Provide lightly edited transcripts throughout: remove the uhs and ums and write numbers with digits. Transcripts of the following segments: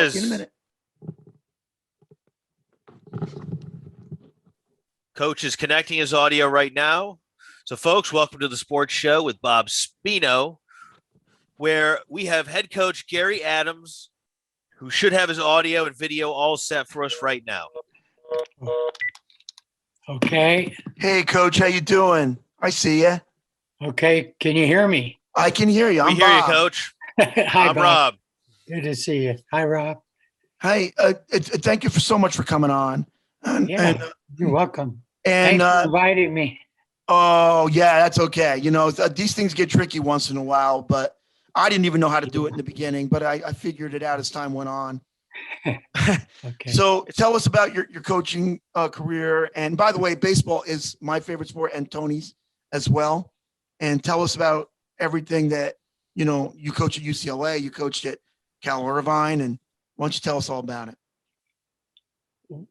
is. See you in a minute. Coach is connecting his audio right now. So, folks, welcome to the Sports Show with Bob Spino, where we have head coach Gary Adams, who should have his audio and video all set for us right now. Okay. Hey, Coach, how you doing? I see you. Okay. Can you hear me? I can hear you. We I'm hear Bob. you, Coach. Hi, I'm Bob. Rob. Good to see you. Hi, Rob. Hey, thank you so much for coming on. You're welcome. And Thanks for inviting me. oh yeah, that's okay. You know, these things get tricky once in a while, but I didn't even know how to do it in the beginning, but I figured it out as time went on. Okay. So tell us about your coaching career. And by the way, baseball is my favorite sport and Tony's as well. And tell us about everything that, you know, you coach at UCLA, you coached at Cal Irvine, and why don't you tell us all about it?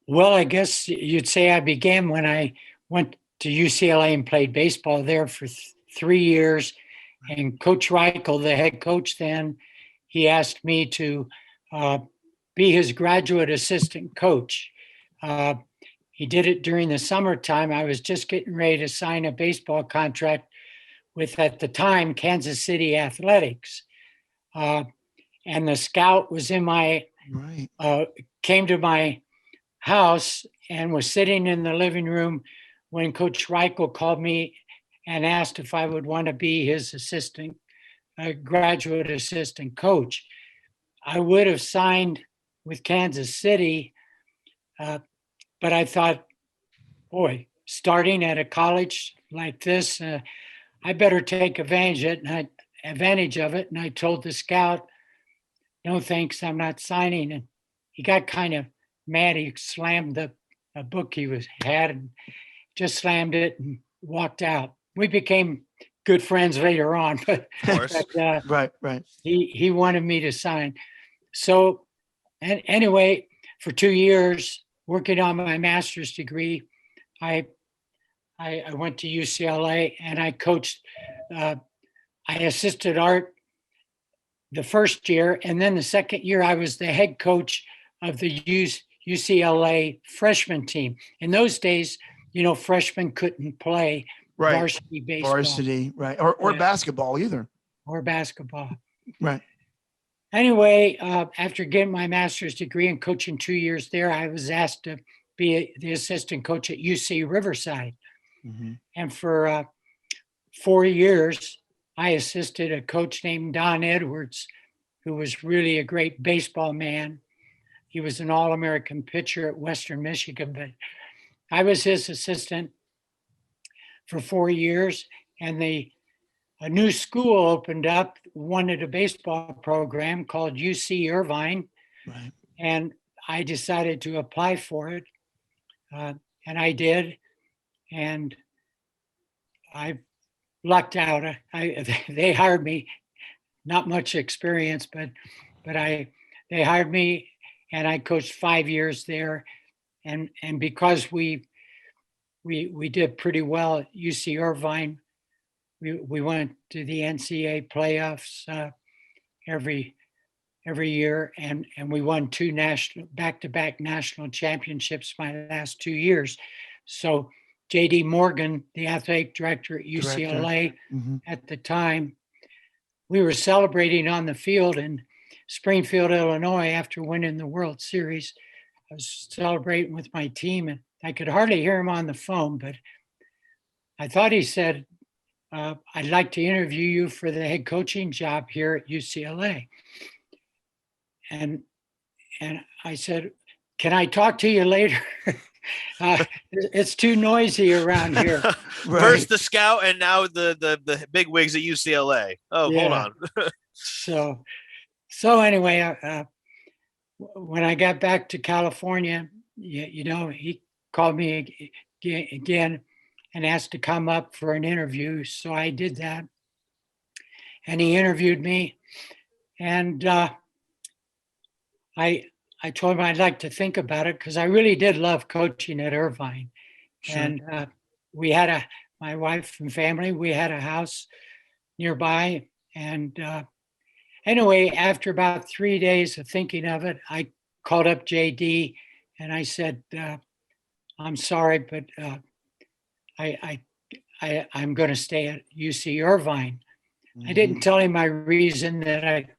Well, I guess you'd say I began when I went to UCLA and played baseball there for 3 years. And Coach Reichel, the head coach then, he asked me to be his graduate assistant coach. He did it during the summertime. I was just getting ready to sign a baseball contract with, at the time, Kansas City Athletics. And the scout was in my, came to my house and was sitting in the living room when Coach Reichel called me and asked if I would want to be his assistant, graduate assistant coach. I would have signed with Kansas City, but I thought, boy, starting at a college like this, I better take advantage of it. And I told the scout, no thanks, I'm not signing. And he got kind of mad. He slammed a book he had and just slammed it and walked out. We became good friends later on, but, right. He wanted me to sign. So, and anyway, for 2 years working on my master's degree, I went to UCLA and I coached. I assisted Art the first year, and then the second year I was the head coach of the UCLA freshman team. In those days, you know, freshmen couldn't play varsity baseball. Varsity, right. Or basketball either. Or basketball. Right. Anyway, after getting my master's degree and coaching 2 years there, I was asked to be the assistant coach at UC Riverside. Mm-hmm. And for 4 years, I assisted a coach named Don Edwards, who was really a great baseball man. He was an All-American pitcher at Western Michigan, but I was his assistant for 4 years. And a new school opened up, wanted a baseball program called UC Irvine. Right. And I decided to apply for it. And I did. And I lucked out. They hired me, not much experience, but they hired me and I coached 5 years there. And because we did pretty well at UC Irvine, we went to the NCAA playoffs every year, and we won 2 back-to-back national championships my last 2 years. So J.D. Morgan, the athletic director at UCLA at the time, we were celebrating on the field in Springfield, Illinois after winning the World Series. I was celebrating with my team, and I could hardly hear him on the phone, but I thought he said, I'd like to interview you for the head coaching job here at UCLA. And I said, can I talk to you later? It's too noisy around here. Right. First the scout and now the big wigs at UCLA. Oh, yeah. Hold on. So anyway, when I got back to California, you know, he called me again and asked to come up for an interview. So I did that. And he interviewed me. And I told him I'd like to think about it because I really did love coaching at Irvine. Sure. And we had my wife and family, we had a house nearby. And anyway, after about 3 days of thinking of it, I called up JD and I said, I'm sorry, but I'm going to stay at UC Irvine. I didn't tell him my reason that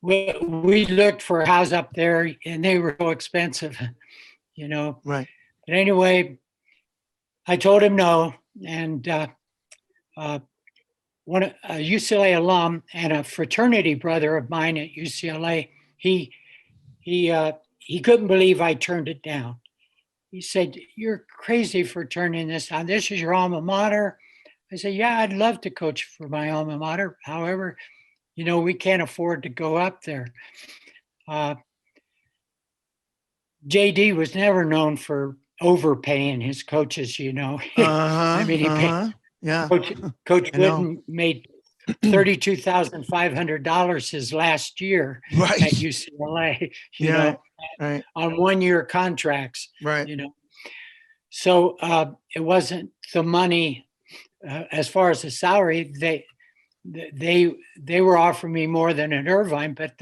we looked for a house up there and they were so expensive, you know. Right. But anyway, I told him no. And one a UCLA alum and a fraternity brother of mine at UCLA, he couldn't believe I turned it down. He said, "You're crazy for turning this down. This is your alma mater." I said, "Yeah, I'd love to coach for my alma mater. However, you know, we can't afford to go up there." JD was never known for overpaying his coaches, you know. I mean, he paid, Yeah. Coach Wooden made $32,500 his last year Right. at UCLA, you know, right. on 1-year contracts, Right. you know. So it wasn't the money as far as the salary. They were offering me more than at Irvine, but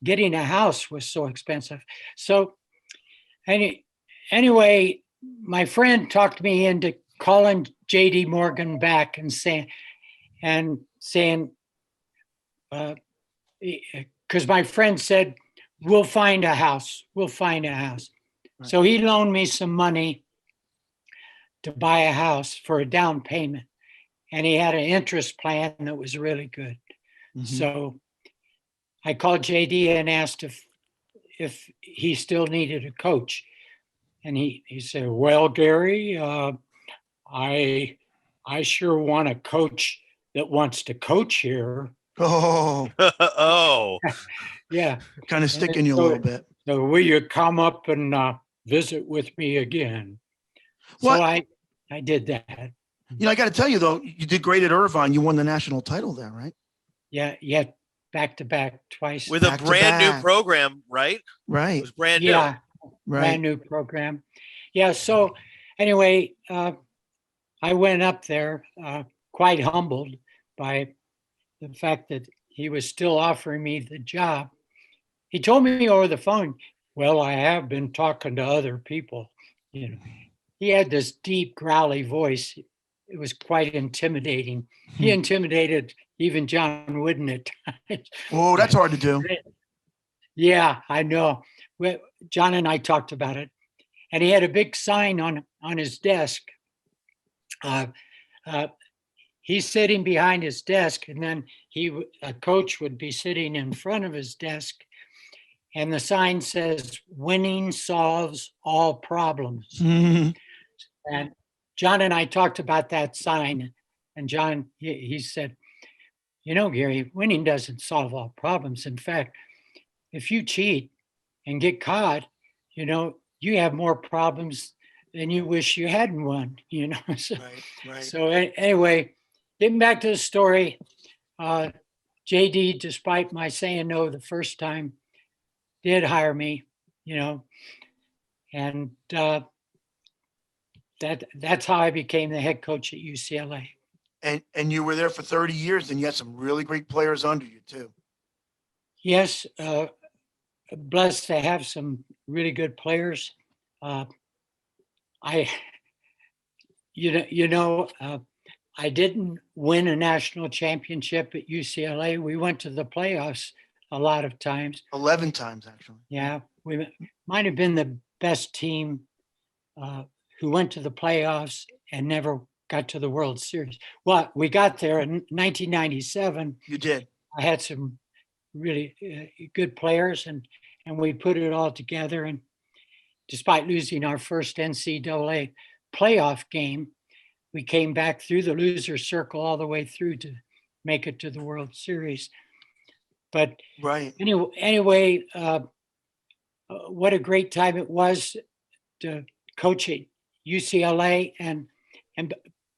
getting a house was so expensive. So anyway, my friend talked me into calling JD Morgan back and saying, because my friend said, we'll find a house. Right. So he loaned me some money to buy a house for a down payment. And he had an interest plan that was really good. Mm-hmm. So I called JD and asked if he still needed a coach. And he said, "Well, Gary, I sure want a coach that wants to coach here." Oh, yeah. Kind of sticking you a little bit. So will you come up and visit with me again? Well, so I did that. You know, I got to tell you though, you did great at Irvine. You won the national title there, right? Yeah, back to back twice with a brand new program, right? Right. It was brand new. Yeah, brand new program. Yeah. So anyway, I went up there quite humbled by the fact that he was still offering me the job. He told me over the phone, "Well, I have been talking to other people." You know, he had this deep, growly voice. It was quite intimidating. He intimidated even John Wooden at times. Oh, that's hard to do. Yeah, I know. John and I talked about it, and he had a big sign on his desk. He's sitting behind his desk, and then a coach would be sitting in front of his desk, and the sign says, "Winning solves all problems." Mm-hmm. And John and I talked about that sign, and John, he said, "You know, Gary, winning doesn't solve all problems. In fact, if you cheat and get caught, you know, you have more problems than you wish you hadn't won," you know. Right. So anyway, getting back to the story, JD, despite my saying no the first time, did hire me, you know, and that's how I became the head coach at UCLA. And you were there for 30 years, and you had some really great players under you too. Yes, blessed to have some really good players. I didn't win a national championship at UCLA. We went to the playoffs a lot of times. 11 times, actually. Yeah, we might have been the best team who went to the playoffs and never got to the World Series. Well, we got there in 1997. You did. I had some really good players, and we put it all together. And despite losing our first NCAA playoff game, we came back through the loser circle all the way through to make it to the World Series. But right. Anyway, what a great time it was to coach at UCLA, and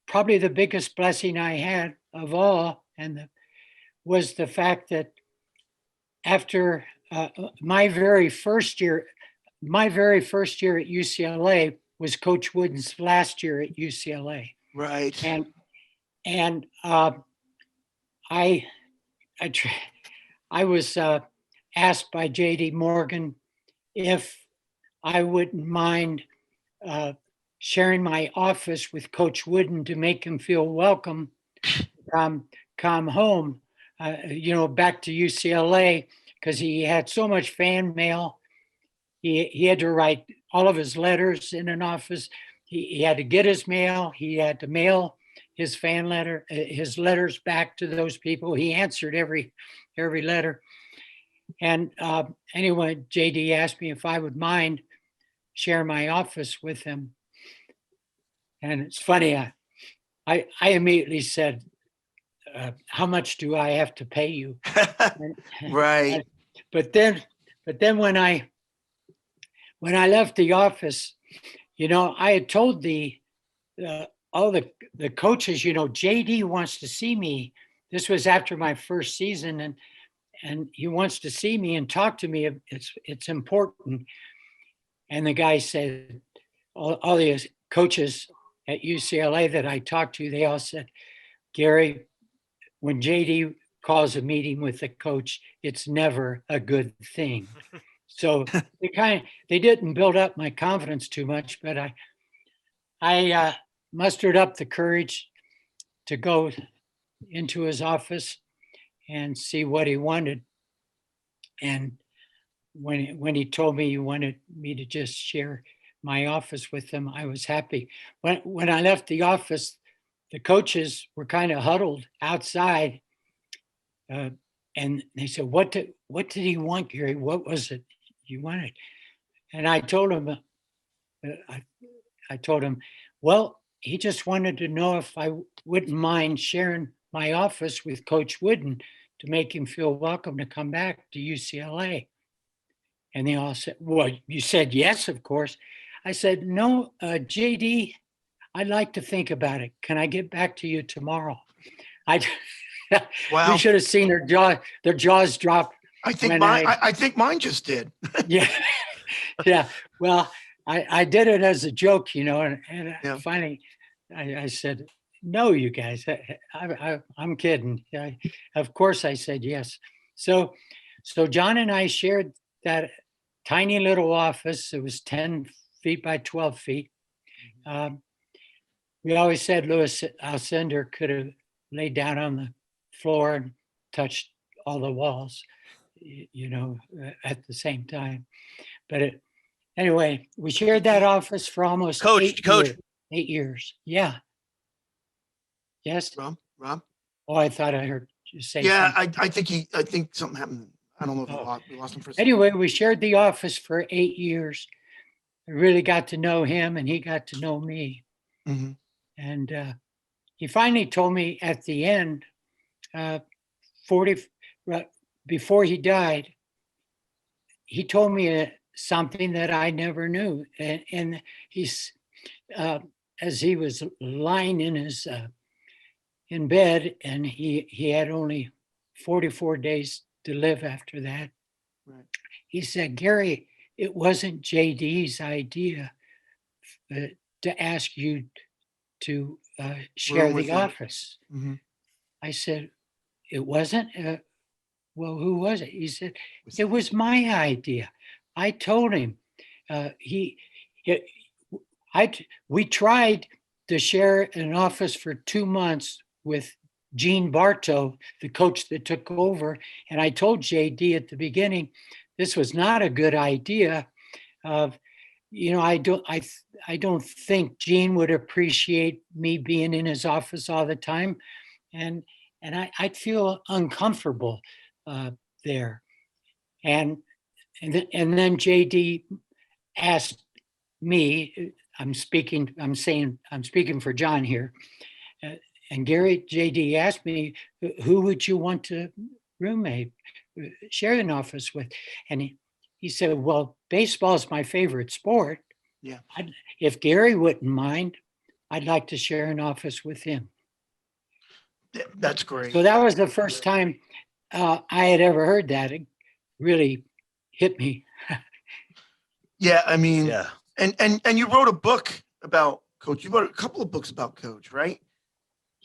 probably the biggest blessing I had of all, was the fact that after my very first year at UCLA was Coach Wooden's last year at UCLA. Right. And I I was asked by JD Morgan if I wouldn't mind sharing my office with Coach Wooden to make him feel welcome, come home, back to UCLA, because he had so much fan mail. He had to write all of his letters in an office. He had to get his mail. He had to mail his his letters back to those people. He answered every letter. And anyway, JD asked me if I would mind share my office with him. And it's funny, I immediately said, how much do I have to pay you? Right. But then when I left the office, I had told all the coaches, JD wants to see me. This was after my first season, and he wants to see me and talk to me. It's important. And the guy said, all the coaches at UCLA that I talked to, they all said, Gary, when JD calls a meeting with a coach, it's never a good thing. So they didn't build up my confidence too much, but I mustered up the courage to go into his office and see what he wanted. And when he told me he wanted me to just share my office with him, I was happy. When I left the office, the coaches were kind of huddled outside, and they said, "What did he want, Gary? What was it you wanted?" And I told him, well, he just wanted to know if I wouldn't mind sharing my office with Coach Wooden to make him feel welcome to come back to UCLA. And they all said, well, you said yes, of course. I said, no, JD, I'd like to think about it. Can I get back to you tomorrow? Wow. You should have seen their jaws drop. I think mine just did. Yeah. Yeah. Well, I did it as a joke, and Yeah. finally I said, no, you guys, I'm kidding. Of course I said yes. So John and I shared that tiny little office. It was 10 feet by 12 feet. We always said Louis Alcindor could have laid down on the floor and touched all the walls, at the same time. But anyway, we shared that office for almost Coach. 8 years. Yeah. Yes. Rob. Oh, I thought I heard you say. Yeah, something. I think something happened. I don't know if we lost him for a second. Anyway, we shared the office for 8 years. I really got to know him, and he got to know me. Mm-hmm. And he finally told me at the end, before he died, he told me something that I never knew. And he's, as he was lying in bed, and he had only 44 days to live after that. Right. He said, Gary, it wasn't JD's idea to ask you to share the office. Mm-hmm. I said, it wasn't? Well, who was it? He said, it was my idea. I told him. We tried to share an office for 2 months with Gene Bartow, the coach that took over. And I told JD at the beginning, this was not a good idea. I don't think Gene would appreciate me being in his office all the time. And I'd feel uncomfortable there. And then JD asked me, I'm speaking for John here. And Gary, JD asked me, who would you want to share an office with? And he said, well, baseball is my favorite sport. Yeah. If Gary wouldn't mind, I'd like to share an office with him. That's great. So that was the first time I had ever heard that. It really hit me. Yeah, I mean, Yeah. and you wrote a book about Coach. You wrote a couple of books about Coach, right?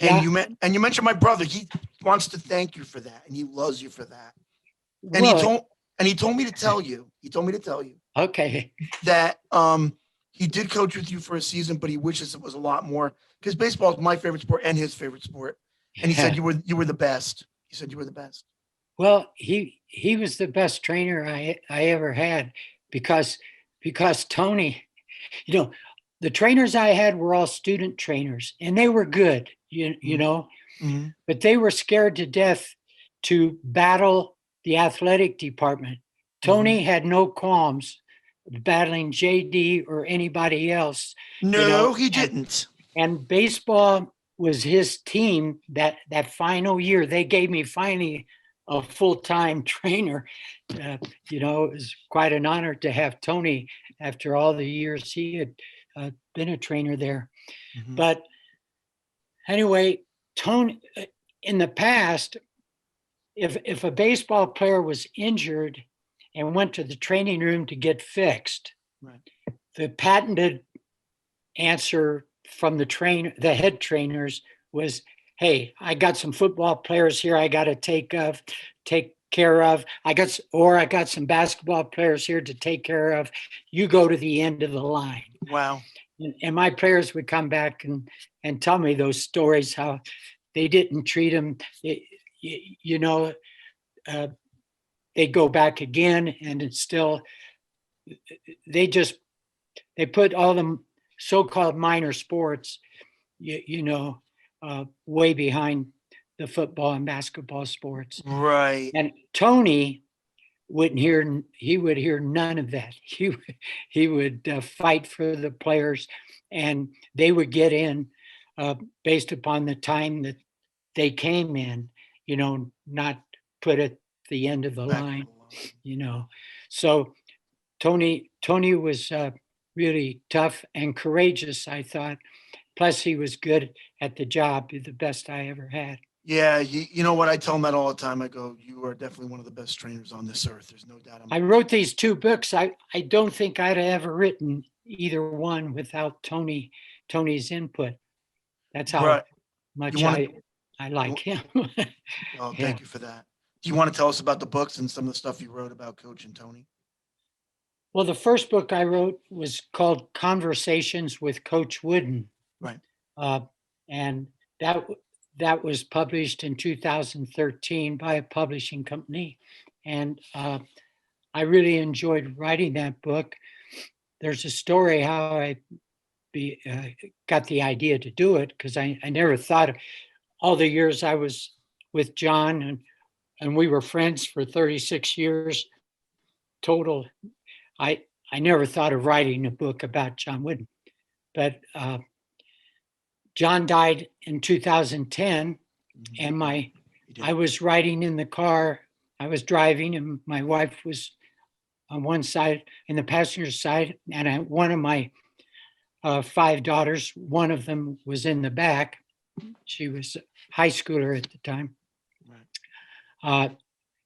And Yeah. you mentioned my brother. He wants to thank you for that, and he loves you for that. And Well, he told me to tell you. He told me to tell you okay. that he did coach with you for a season, but he wishes it was a lot more because baseball is my favorite sport and his favorite sport. And he said you were the best. He said you were the best. Well, he was the best trainer I ever had because Tony, you know, the trainers I had were all student trainers and they were good, you know, Mhm. but they were scared to death to battle the athletic department. Tony had no qualms battling JD or anybody else, you know, No, he didn't. and baseball was his team that final year. They gave me finally a full-time trainer. You know, it was quite an honor to have Tony after all the years he had been a trainer there. Mhm. But anyway, Tony, in the past, if a baseball player was injured and went to the training room to get fixed, Right. the patented answer from the head trainers was, "Hey, I got some football players here I got to take care of. I got some basketball players here to take care of. You go to the end of the line." Wow. And my players would come back and tell me those stories, how they didn't treat them, you know, they go back again and it's still, they just, they put all the so-called minor sports, you know, way behind the football and basketball sports. Right. And Tony he would hear none of that. He would fight for the players and they would get in based upon the time that they came in, you know, not put at the end of the Back line, of the line. you know. So Tony was really tough and courageous, I thought. Plus, he was good at the job, the best I ever had. Yeah, you know what? I tell him that all the time. I go, you are definitely one of the best trainers on this earth. There's no doubt. I wrote these two books. I don't think I'd have ever written either one without Tony's input. That's how Right. You much want I to? like him. Oh, Yeah. thank you for that. Do you want to tell us about the books and some of the stuff you wrote about Coach and Tony? Well, the first book I wrote was called Conversations with Coach Wooden. Right. Uh, and that that was published in 2013 by a publishing company. And I really enjoyed writing that book. There's a story how I got the idea to do it because I never thought of all the years I was with John and we were friends for 36 years total. I I never thought of writing a book about John Wooden, but John died in 2010, and I was riding in the car. I was driving, and my wife was on one side in the passenger side, and one of my five daughters, one of them was in the back. She was a high schooler at the time. Right.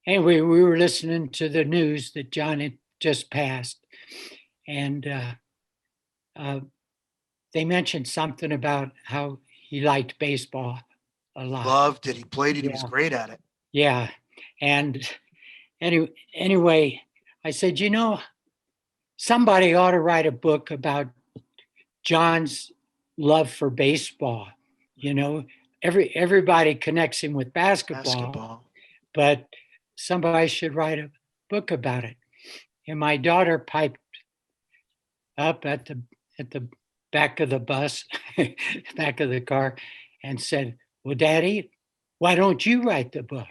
Anyway, we were listening to the news that John had just passed, and they mentioned something about how he liked baseball a lot. Loved it. He played it. He was Yeah. great at it. Yeah. And anyway, I said, you know, somebody ought to write a book about John's love for baseball. You know, everybody connects him with basketball, but somebody should write a book about it. And my daughter piped up at the back of the bus, back of the car, and said, "Well, Daddy, why don't you write the book?"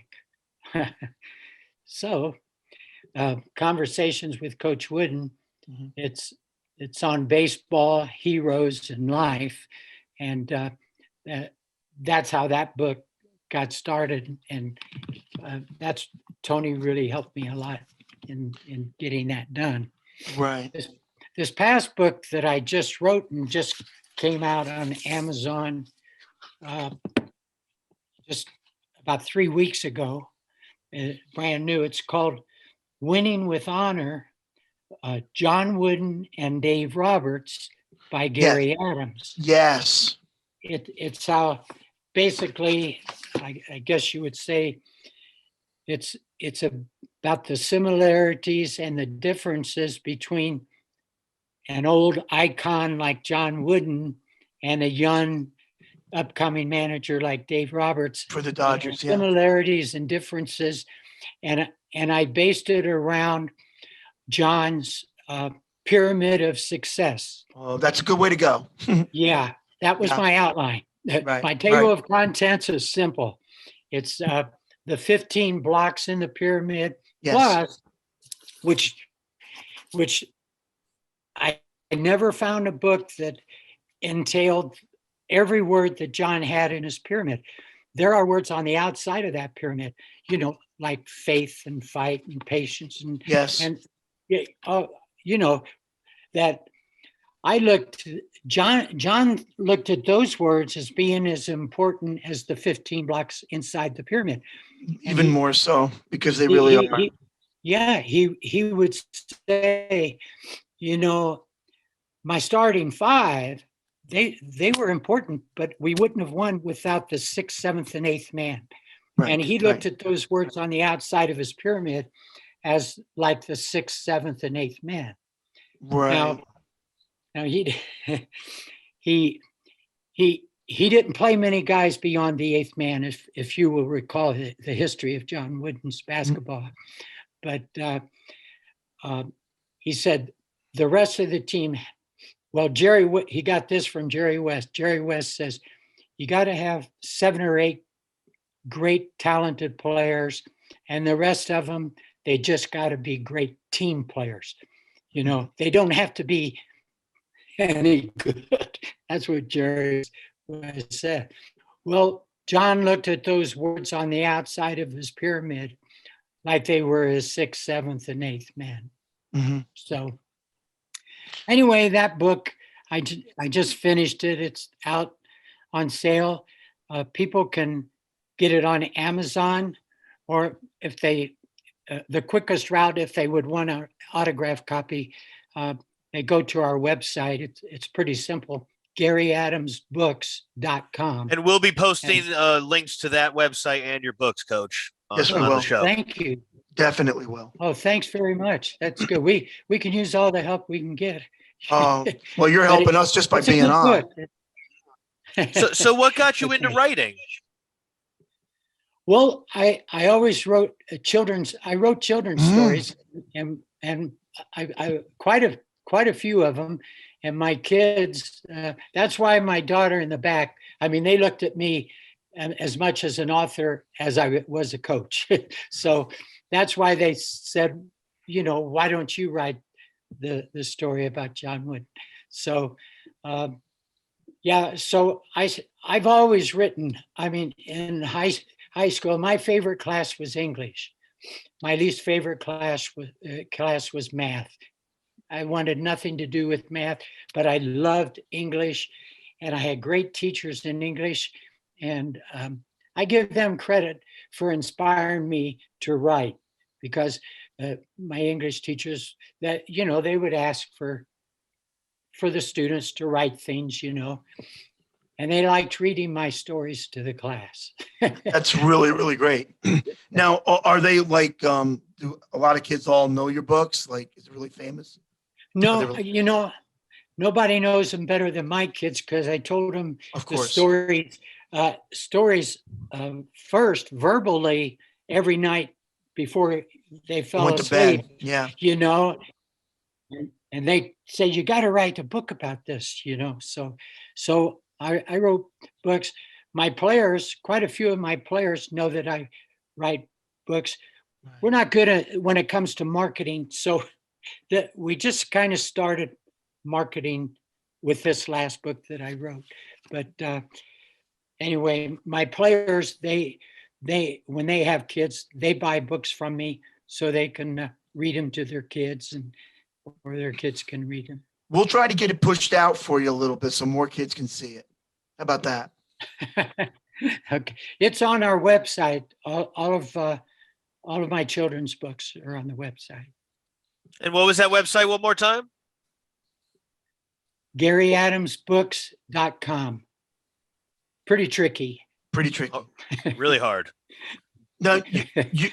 So, Conversations with Coach Wooden. Mhm. It's on baseball, heroes, and life, and that's how that book got started. And that's Tony really helped me a lot in getting that done. Right. This past book that I just wrote and just came out on Amazon just about 3 weeks ago, brand new. It's called Winning with Honor, John Wooden and Dave Roberts by Gary Adams. Yes. It's how basically, I guess you would say it's about the similarities and the differences between an old icon like John Wooden and a young upcoming manager like Dave Roberts. For the Dodgers, yeah. Similarities and differences, and I based it around John's pyramid of success. Oh, that's a good way to go. Yeah, that was Yeah. my outline. Right, My table right. of contents is simple. It's the 15 blocks in the pyramid, Yes. plus which I never found a book that entailed every word that John had in his pyramid. There are words on the outside of that pyramid, like faith and fight and patience Yes. and that I looked. John looked at those words as being as important as the 15 blocks inside the pyramid. Even more so, because they really are. He would say, my starting five, they were important, but we wouldn't have won without the sixth, seventh, and eighth man. Right, And he looked at those words on the outside of his pyramid as like the sixth, seventh, and eighth man. Right. Now he didn't play many guys beyond the eighth man, if you will recall the history of John Wooden's basketball. But he said the rest of the team. Well, he got this from Jerry West. Jerry West says you got to have 7 or 8 great talented players, and the rest of them, they just got to be great team players. They don't have to be any good. That's what Jerry West said. Well, John looked at those words on the outside of his pyramid like they were his sixth, seventh, and eighth man. Mm-hmm. So anyway, that book, I just finished it. It's out on sale. People can get it on Amazon, or if they, the quickest route, if they would want an autographed copy, they go to our website. It's pretty simple, GaryAdamsBooks.com. And we'll be posting links to that website and your books, Coach, Yes, we on will. the show. Thank you. Definitely will. Oh, thanks very much. That's good. We can use all the help we can get. Oh, well, you're helping us just by It's a being good on. book. So what got you into Okay. writing? Well, I always wrote children's stories, and I quite a few of them. And my kids, that's why my daughter in the back, I mean, they looked at me as much as an author as I was a coach. So that's why they said, why don't you write the story about John Wood? So, so I've always written. I mean, in high school, my favorite class was English. My least favorite class was math. I wanted nothing to do with math, but I loved English, and I had great teachers in English, and I give them credit for inspiring me to write, because my English teachers, that they would ask for the students to write things, and they liked reading my stories to the class. That's really, really great. Now, are they like, do a lot of kids all know your books? Like, is it really famous? No, nobody knows them better than my kids, because I told them Of the course. stories first verbally every night before they fell Went to asleep. bed. Yeah. And they say, you got to write a book about this, So I wrote books. My players, quite a few of my players know that I write books. We're not good at when it comes to marketing, so that we just kind of started marketing with this last book that I wrote. But anyway, my players, they when they have kids, they buy books from me so they can read them to their kids, or their kids can read them. We'll try to get it pushed out for you a little bit so more kids can see it. How about that? Okay, it's on our website. All of my children's books are on the website. And what was that website one more time? GaryAdamsBooks.com. Pretty tricky. Pretty tricky. Oh, really hard. Now,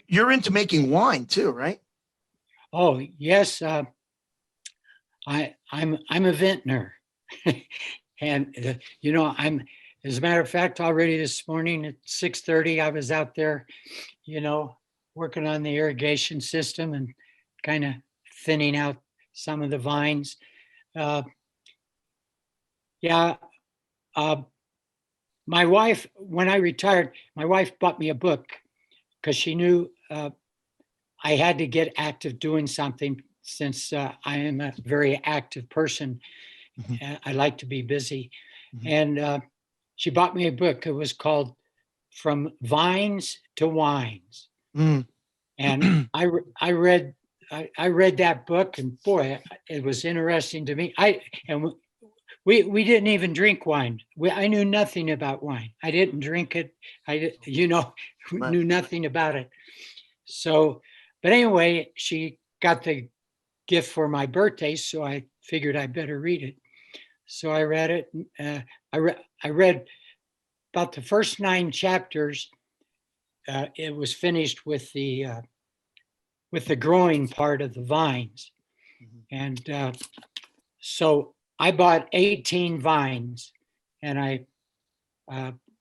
you're into making wine too, right? Oh, yes. I'm a vintner. And, as a matter of fact, already this morning at 6:30, I was out there, working on the irrigation system and kind of thinning out some of the vines. Uh, yeah. Uh, my wife, when I retired, my wife bought me a book because she knew I had to get active doing something since I am a very active person. I like to be busy. And she bought me a book. It was called From Vines to Wines. Mm. And I read that book, and boy, it was interesting to me. We didn't even drink wine. I knew nothing about wine. I didn't drink it. Right. Knew nothing about it. So, but anyway, she got the gift for my birthday, so I figured I better read it. So I read it. I read about the first 9 chapters. It was finished with the growing part of the vines, and so I bought 18 vines, and I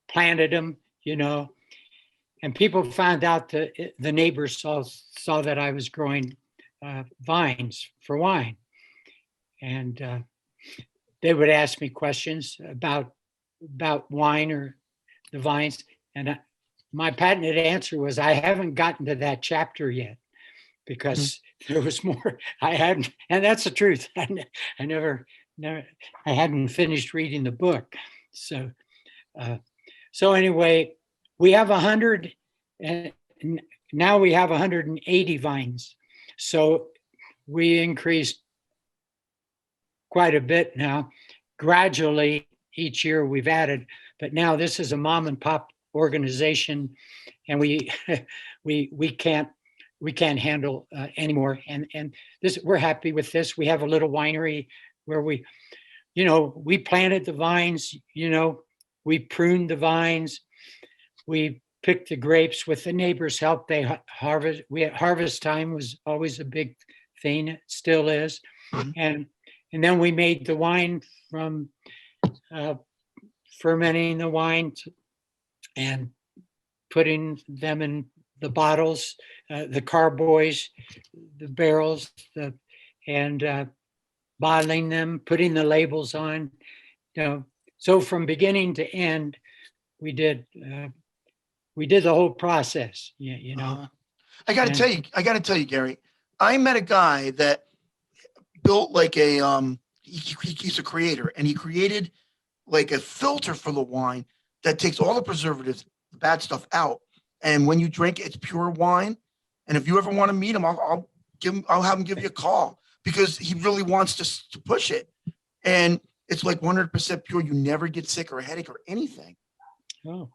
planted them. And people found out that the neighbors saw that I was growing vines for wine, and they would ask me questions about wine or the vines, and my patented answer was, I haven't gotten to that chapter yet, because there was more I hadn't, and that's the truth. I hadn't finished reading the book. So anyway, we have 100, and now we have 180 vines. So we increased quite a bit now. Gradually, each year we've added, but now this is a mom and pop organization, and we can't handle anymore. And this, we're happy with this. We have a little winery where we planted the vines, we pruned the vines, we picked the grapes with the neighbors' help. They harvest. Harvest time was always a big thing. It still is. And then we made the wine from fermenting the wine and putting them in the bottles, the carboys, the barrels, and bottling them, putting the labels on. So from beginning to end, we did the whole process. I got to tell you, Gary. I met a guy that built like he's a creator, and he created like a filter for the wine that takes all the preservatives, the bad stuff out. And when you drink it, it's pure wine. And if you ever want to meet him, I'll have him give you a call, because he really wants to push it. And it's like 100% pure. You never get sick or a headache or anything. Oh,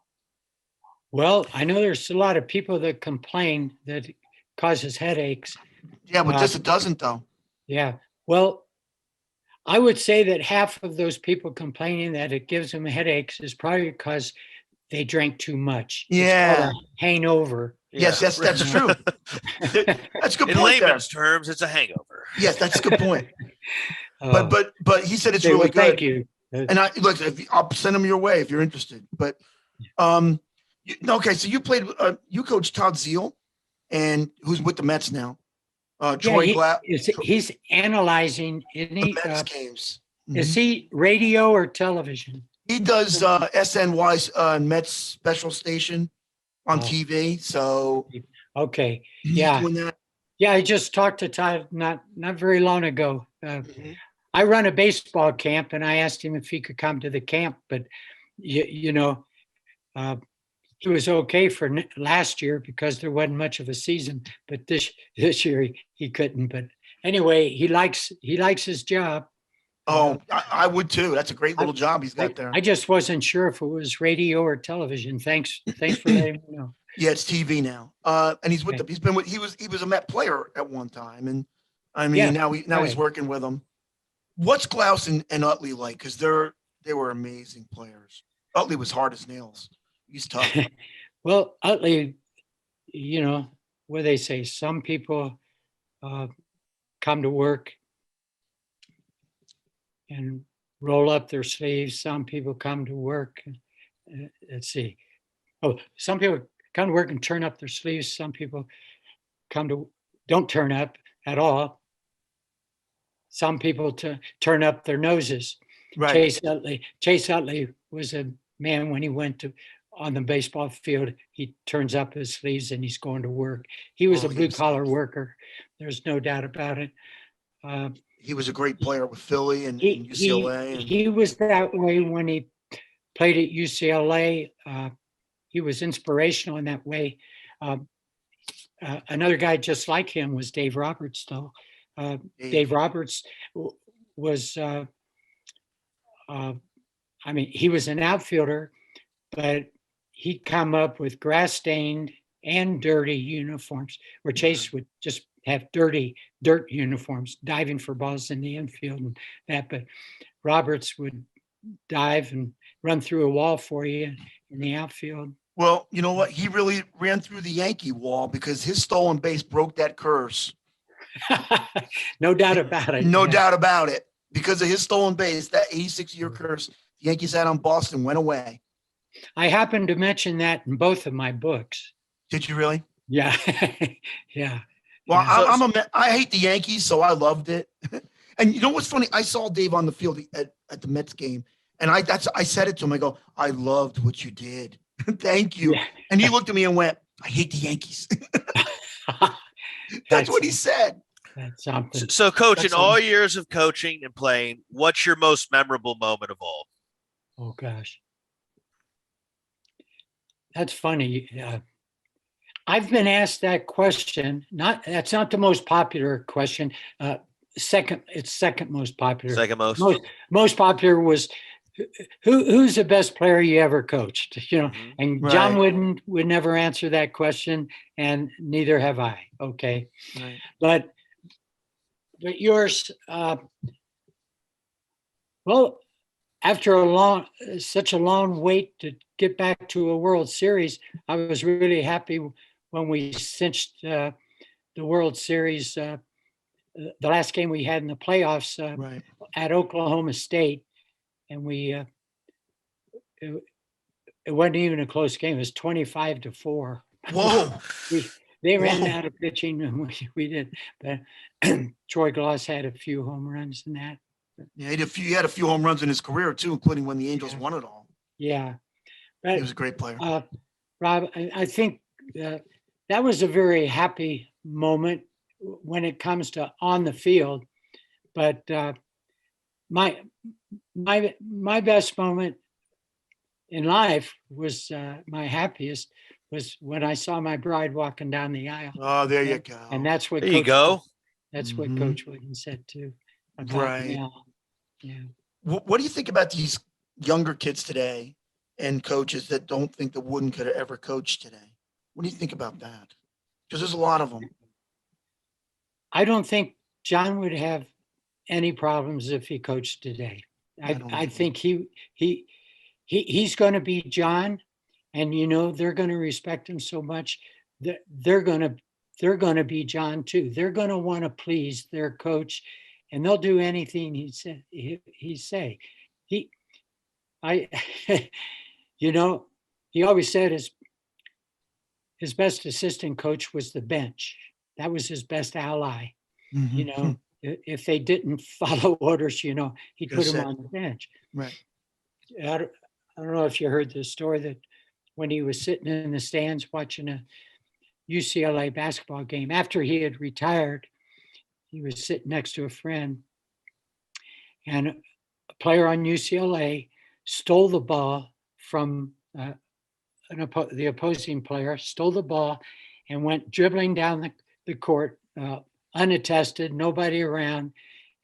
well, I know there's a lot of people that complain that it causes headaches. Yeah, but this it doesn't though. Yeah. Well, I would say that half of those people complaining that it gives them headaches is probably because they drank too much. Yeah. It's called a hangover. Yes, that's true. That's a good In point there. layman's terms, it's a hangover. Yes, that's a good point. But he said it's really good. Thank you. And I'll send him your way if you're interested. But okay, so you coached Todd Zeal, and who's with the Mets now. Troy Glatt. He's analyzing The Mets games. Is he radio or television? He does SNY's Mets special station on TV. So okay, he's yeah, doing that. Yeah. I just talked to Todd not very long ago. I run a baseball camp, and I asked him if he could come to the camp, but he was okay for last year because there wasn't much of a season. But this year he couldn't. But anyway, he likes his job. Oh, I would too. That's a great little job he's got there. I just wasn't sure if it was radio or television. Thanks for letting me know. Yeah, it's TV now. And he's with them. He was a Met player at one time, and I mean now he's working with them. What's Glaus and Utley like? Because they were amazing players. Utley was hard as nails. He's tough. Well, Utley, what they say, some people come to work and roll up their sleeves. Some people come to work. Let's see. Oh, some people come to work and turn up their sleeves. Some people don't turn up at all. Some people turn up their noses. Right. Chase Utley was a man when he went on the baseball field, he turns up his sleeves and he's going to work. He was a blue collar worker. There's no doubt about it. He was a great player with Philly and He UCLA. he was that way when he played at UCLA. He was inspirational in that way. Another guy just like him was Dave Roberts, though. Dave Roberts was, he was an outfielder, but he'd come up with grass stained and dirty uniforms, where Chase would just have dirt uniforms, diving for balls in the infield and that. But Roberts would dive and run through a wall for you in the outfield. Well, you know what? He really ran through the Yankee wall because his stolen base broke that curse. No doubt about it. No doubt about it. Because of his stolen base, that 86-year curse the Yankees had on Boston went away. I happened to mention that in both of my books. Did you really? Yeah. Yeah. Well, Yeah. I hate the Yankees, so I loved it. And you know what's funny? I saw Dave on the field at the Mets game, and I said it to him. I go, I loved what you did. Thank you. Yeah. And he looked at me and went, I hate the Yankees. That's what he said. That's something. So, Coach, in all years of coaching and playing, what's your most memorable moment of all? Oh, gosh. That's funny. I've been asked that question. That's not the most popular question. It's second most popular. Second most. Most popular was who's the best player you ever coached? And John would never answer that question, and neither have I. Okay, right. But yours. Well, after such a long wait to get back to a World Series, I was really happy when we cinched the World Series. The last game we had in the playoffs at Oklahoma State. And it wasn't even a close game. It was 25-4. Whoa. They ran out of pitching and we did. But Troy Gloss had a few home runs in that. Yeah, he had a few home runs in his career too, including when the Angels won it all. Yeah. But, he was a great player. Rob, I think that was a very happy moment when it comes to on the field. But my best moment in life was my happiest was when I saw my bride walking down the aisle. Oh, there you go. And that's what there you go. That's what Coach Wooden said too. Right. Yeah. What do you think about these younger kids today and coaches that don't think that Wooden could have ever coached today? What do you think about that? Because there's a lot of them. I don't think John would have any problems if he coached today. I think he's going to be John, and they're going to respect him so much that they're going to be John too. They're going to want to please their coach, and they'll do anything he say. He always said his best assistant coach was the bench. That was his best ally. Mm-hmm. If they didn't follow orders, he'd put them on the bench. Right. I don't know if you heard the story that when he was sitting in the stands watching a UCLA basketball game, after he had retired, he was sitting next to a friend, and a player on UCLA stole the ball from the opposing player, stole the ball and went dribbling down the court, unattested, nobody around,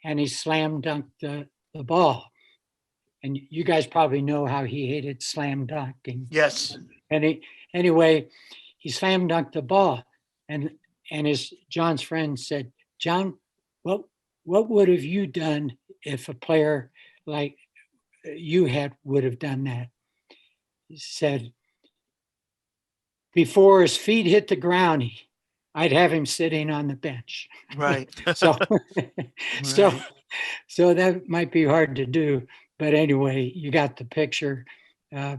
and he slam dunked the ball. And you guys probably know how he hated slam dunking. Yes. And anyway, he slam dunked the ball, and John's friend said, "John, what would have you done if a player like you would have done that?" He said, before his feet hit the ground, I'd have him sitting on the bench. Right. So, so, Right. so that might be hard to do. But anyway, you got the picture. Uh,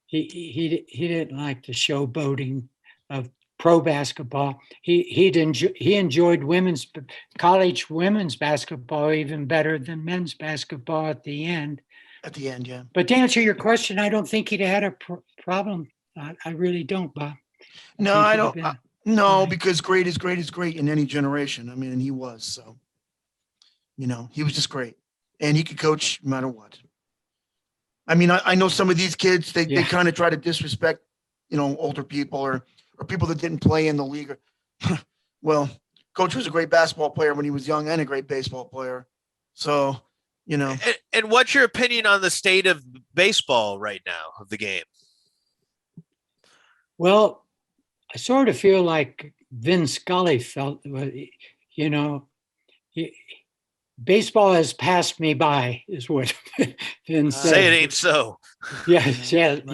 he didn't like the showboating of pro basketball. He enjoyed college women's basketball even better than men's basketball at the end. At the end, yeah. But to answer your question, I don't think he'd had a problem. I really don't, Bob. No, think I he'd don't. have been No, fine. because great is great in any generation. I mean, and he was. So, he was just great, and he could coach no matter what. I mean, I know some of these kids, they Yeah. kind of try to disrespect, older people or people that didn't play in the league. Well, coach was a great basketball player when he was young and a great baseball player. So, And what's your opinion on the state of baseball right now, of the game? Well, I sort of feel like Vin Scully felt, baseball has passed me by, is what Vin said. Say it ain't so. Yeah, Right,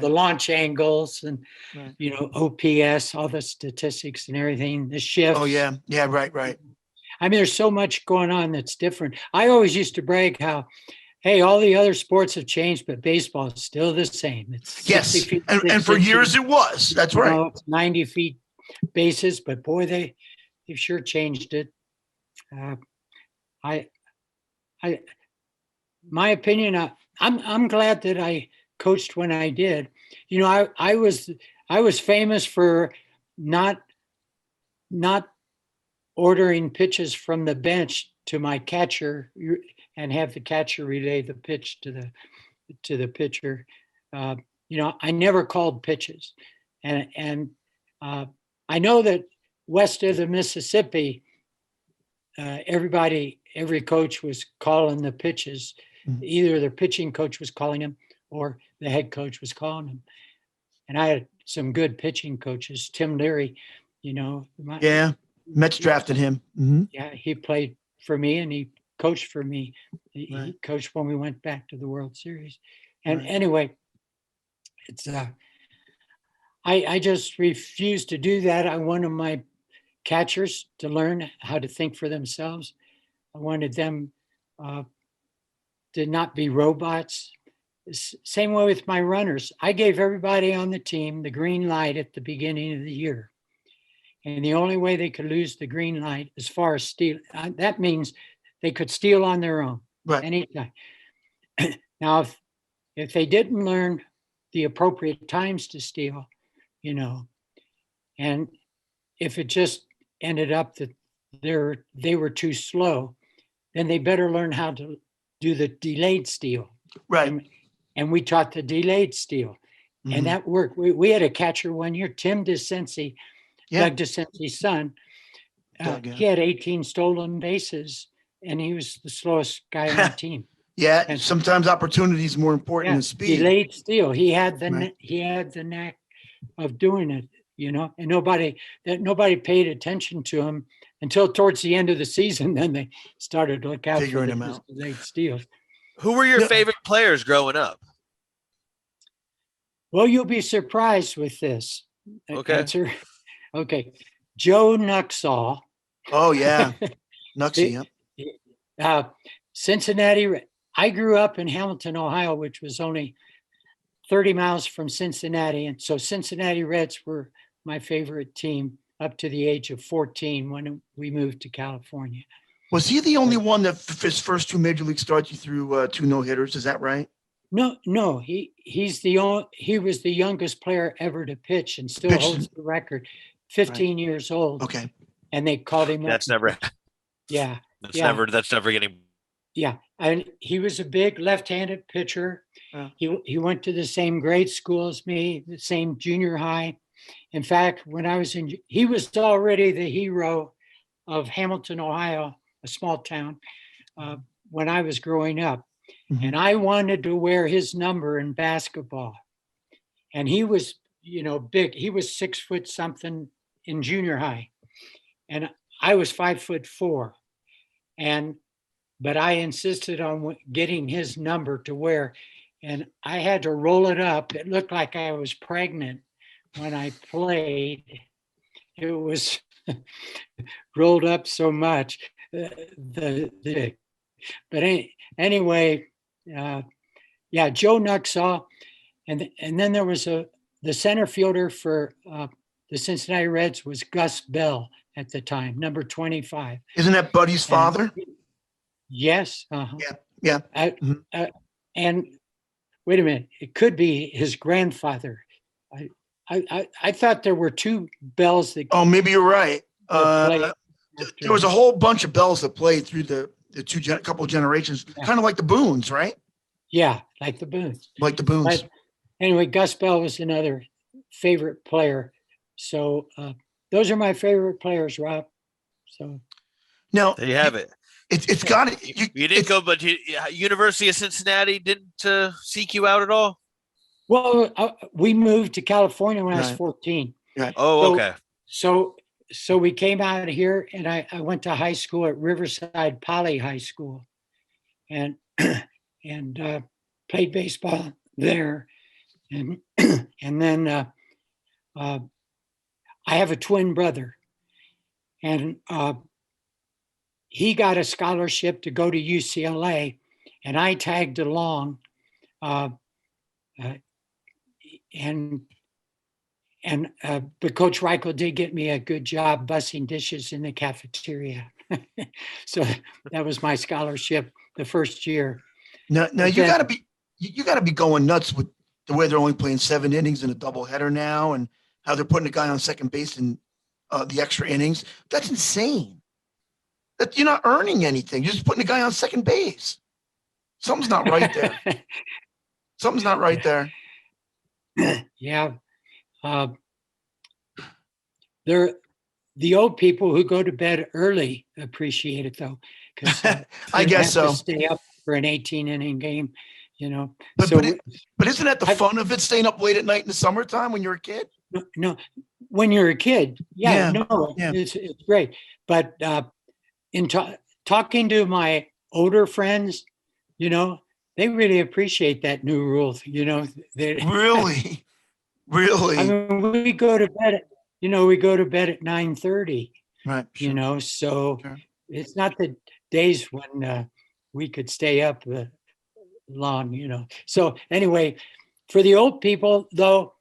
the launch angles and, Right. OPS, all the statistics and everything, the shifts. Oh yeah, right. I mean, there's so much going on that's different. I always used to brag how, hey, all the other sports have changed, but baseball is still the same. It's 60 Yes, feet, and 6 for inches. years it was. That's right. It's 90 feet bases, but boy, they've sure changed it. I, my opinion, I'm glad that I coached when I did. I was famous for not ordering pitches from the bench to my catcher and have the catcher relay the pitch to the pitcher. I never called pitches, and I know that west of the Mississippi, every coach was calling the pitches. Mhm. Either the pitching coach was calling them or the head coach was calling them. And I had some good pitching coaches. Tim Leary, Yeah, Mets drafted him. Mhm. yeah, he played for me and he coached for me. He Right. coached when we went back to the World Series. And Right. anyway, it's I just refused to do that. I wanted my catchers to learn how to think for themselves. I wanted them to not be robots. Same way with my runners. I gave everybody on the team the green light at the beginning of the year. And the only way they could lose the green light as far as steal, that means they could steal on their own Right. anytime. Now, if they didn't learn the appropriate times to steal, and if it just ended up that they were too slow, then they better learn how to do the delayed steal. Right. And we taught the delayed steal. Mhm. And that worked. We had a catcher one year, Tim DeCincy, Yeah. Doug DeCincy's son. Doug, yeah. He had 18 stolen bases, and he was the slowest guy on the team. Yeah, And- sometimes opportunity is more important than speed. Delayed steal. He had Right. the knack of doing it, and nobody paid attention to him until towards the end of the season. Then they started to look out Figuring for him the out. delayed steals. Who were your No. favorite players growing up? Well, you'll be surprised with this Okay. answer. Okay. Joe Nuxall, Oh yeah, Nuxie. Yep. Cincinnati. I grew up in Hamilton, Ohio, which was only 30 miles from Cincinnati. And so Cincinnati Reds were my favorite team up to the age of 14 when we moved to California. Was he the only one that his first two major league starts he threw two no hitters? Is that right? No, he was the youngest player ever to pitch and still Pitched- holds the record, 15 years old. Okay. And they called him That's up. never. Yeah. That's Yeah. never getting. Yeah, and he was a big left-handed pitcher. Yeah. He went to the same grade school as me, the same junior high. In fact, when I was he was already the hero of Hamilton, Ohio, a small town, when I was growing up. Mhm. And I wanted to wear his number in basketball. And he was, big. He was 6 foot something in junior high. And I was 5'4". But I insisted on getting his number to wear, and I had to roll it up. It looked like I was pregnant when I played, it was rolled up so much. But anyway, yeah, Joe Nuxaw, and then there was the center fielder for the Cincinnati Reds was Gus Bell at the time, number 25. Isn't that Buddy's father? Yes. Uh-huh. Yeah. And wait a minute, it could be his grandfather. I thought there were two Bells that. Oh, maybe you're right. There was a whole bunch of Bells that played through the couple of generations, kind of like the Boones, right? Yeah, like the Boones. Like the Boones. But anyway, Gus Bell was another favorite player. So those are my favorite players, Rob. So now there you have it. It's got it. You didn't go, but University of Cincinnati didn't seek you out at all? Well, we moved to California when I was 14. Right. Oh, okay. So we came out here, and I went to high school at Riverside Poly High School, and played baseball there, and then I have a twin brother, and he got a scholarship to go to UCLA, and I tagged along, but Coach Reichel did get me a good job bussing dishes in the cafeteria. So that was my scholarship the first year. Now you gotta be going nuts with the way they're only playing 7 innings in a doubleheader now, and how they're putting a guy on second base in the extra innings. That's insane. That you're not earning anything. You're just putting a guy on second base. Something's not right there. Something's not right there. Yeah. The old people who go to bed early appreciate it, though, because I guess so. Stay up for an 18-inning game, But isn't that the fun of it? Staying up late at night in the summertime when you're a kid? No, when you're a kid, it's great. But in talking to my older friends, they really appreciate that new rule. Really. I mean, we go to bed at 9:30. Right. Sure. So it's not the days when we could stay up long. So anyway, for the old people, though,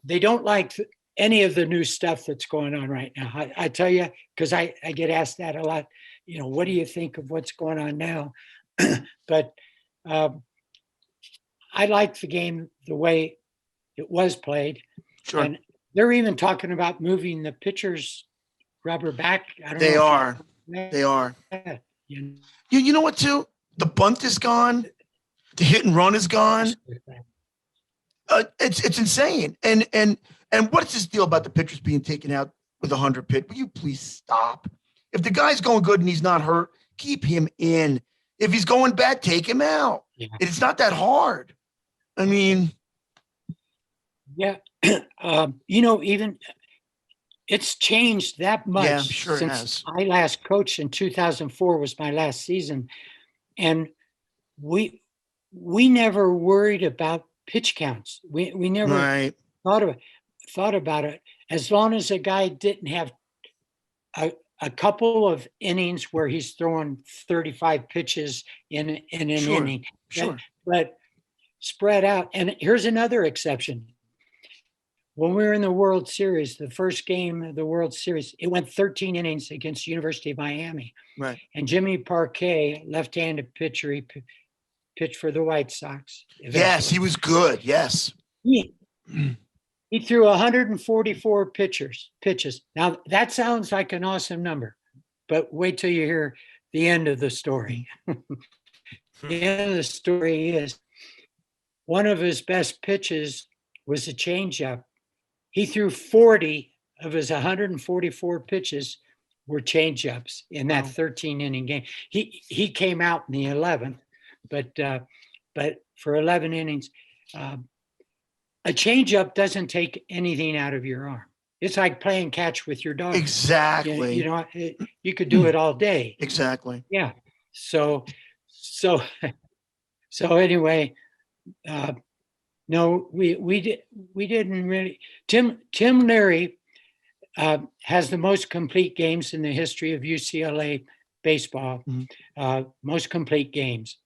they don't like any of the new stuff that's going on right now. I tell you, because I get asked that a lot. What do you think of what's going on now? But I like the game the way it was played. Sure. And they're even talking about moving the pitcher's rubber back. They are. You know what, too? The bunt is gone. The hit and run is gone. It's insane. And what's this deal about the pitchers being taken out with 100 pitch? Will you please stop? If the guy's going good and he's not hurt, keep him in. If he's going bad, take him out. Yeah. It's not that hard. I mean, yeah. Even it's changed that much since I last coached in 2004 was my last season. And we never worried about pitch counts. We never thought about it. As long as a guy didn't have a couple of innings where he's throwing 35 pitches in an inning. Sure. But spread out. And here's another exception. When we were in the World Series, the first game of the World Series, it went 13 innings against University of Miami. Right. And Jimmy Parquet, left-handed pitcher, he pitched for the White Sox. Eventually. Yes, he was good. Yes. He threw 144 pitches. Now, that sounds like an awesome number, but wait till you hear the end of the story. The end of the story is one of his best pitches was a changeup. He threw 40 of his 144 pitches were changeups in that 13-inning game. He came out in the 11th, but for 11 innings, a changeup doesn't take anything out of your arm. It's like playing catch with your dog. Exactly. You could do it all day. Exactly. Yeah. So anyway, No, we didn't really. Tim Leary has the most complete games in the history of UCLA baseball. Most complete games.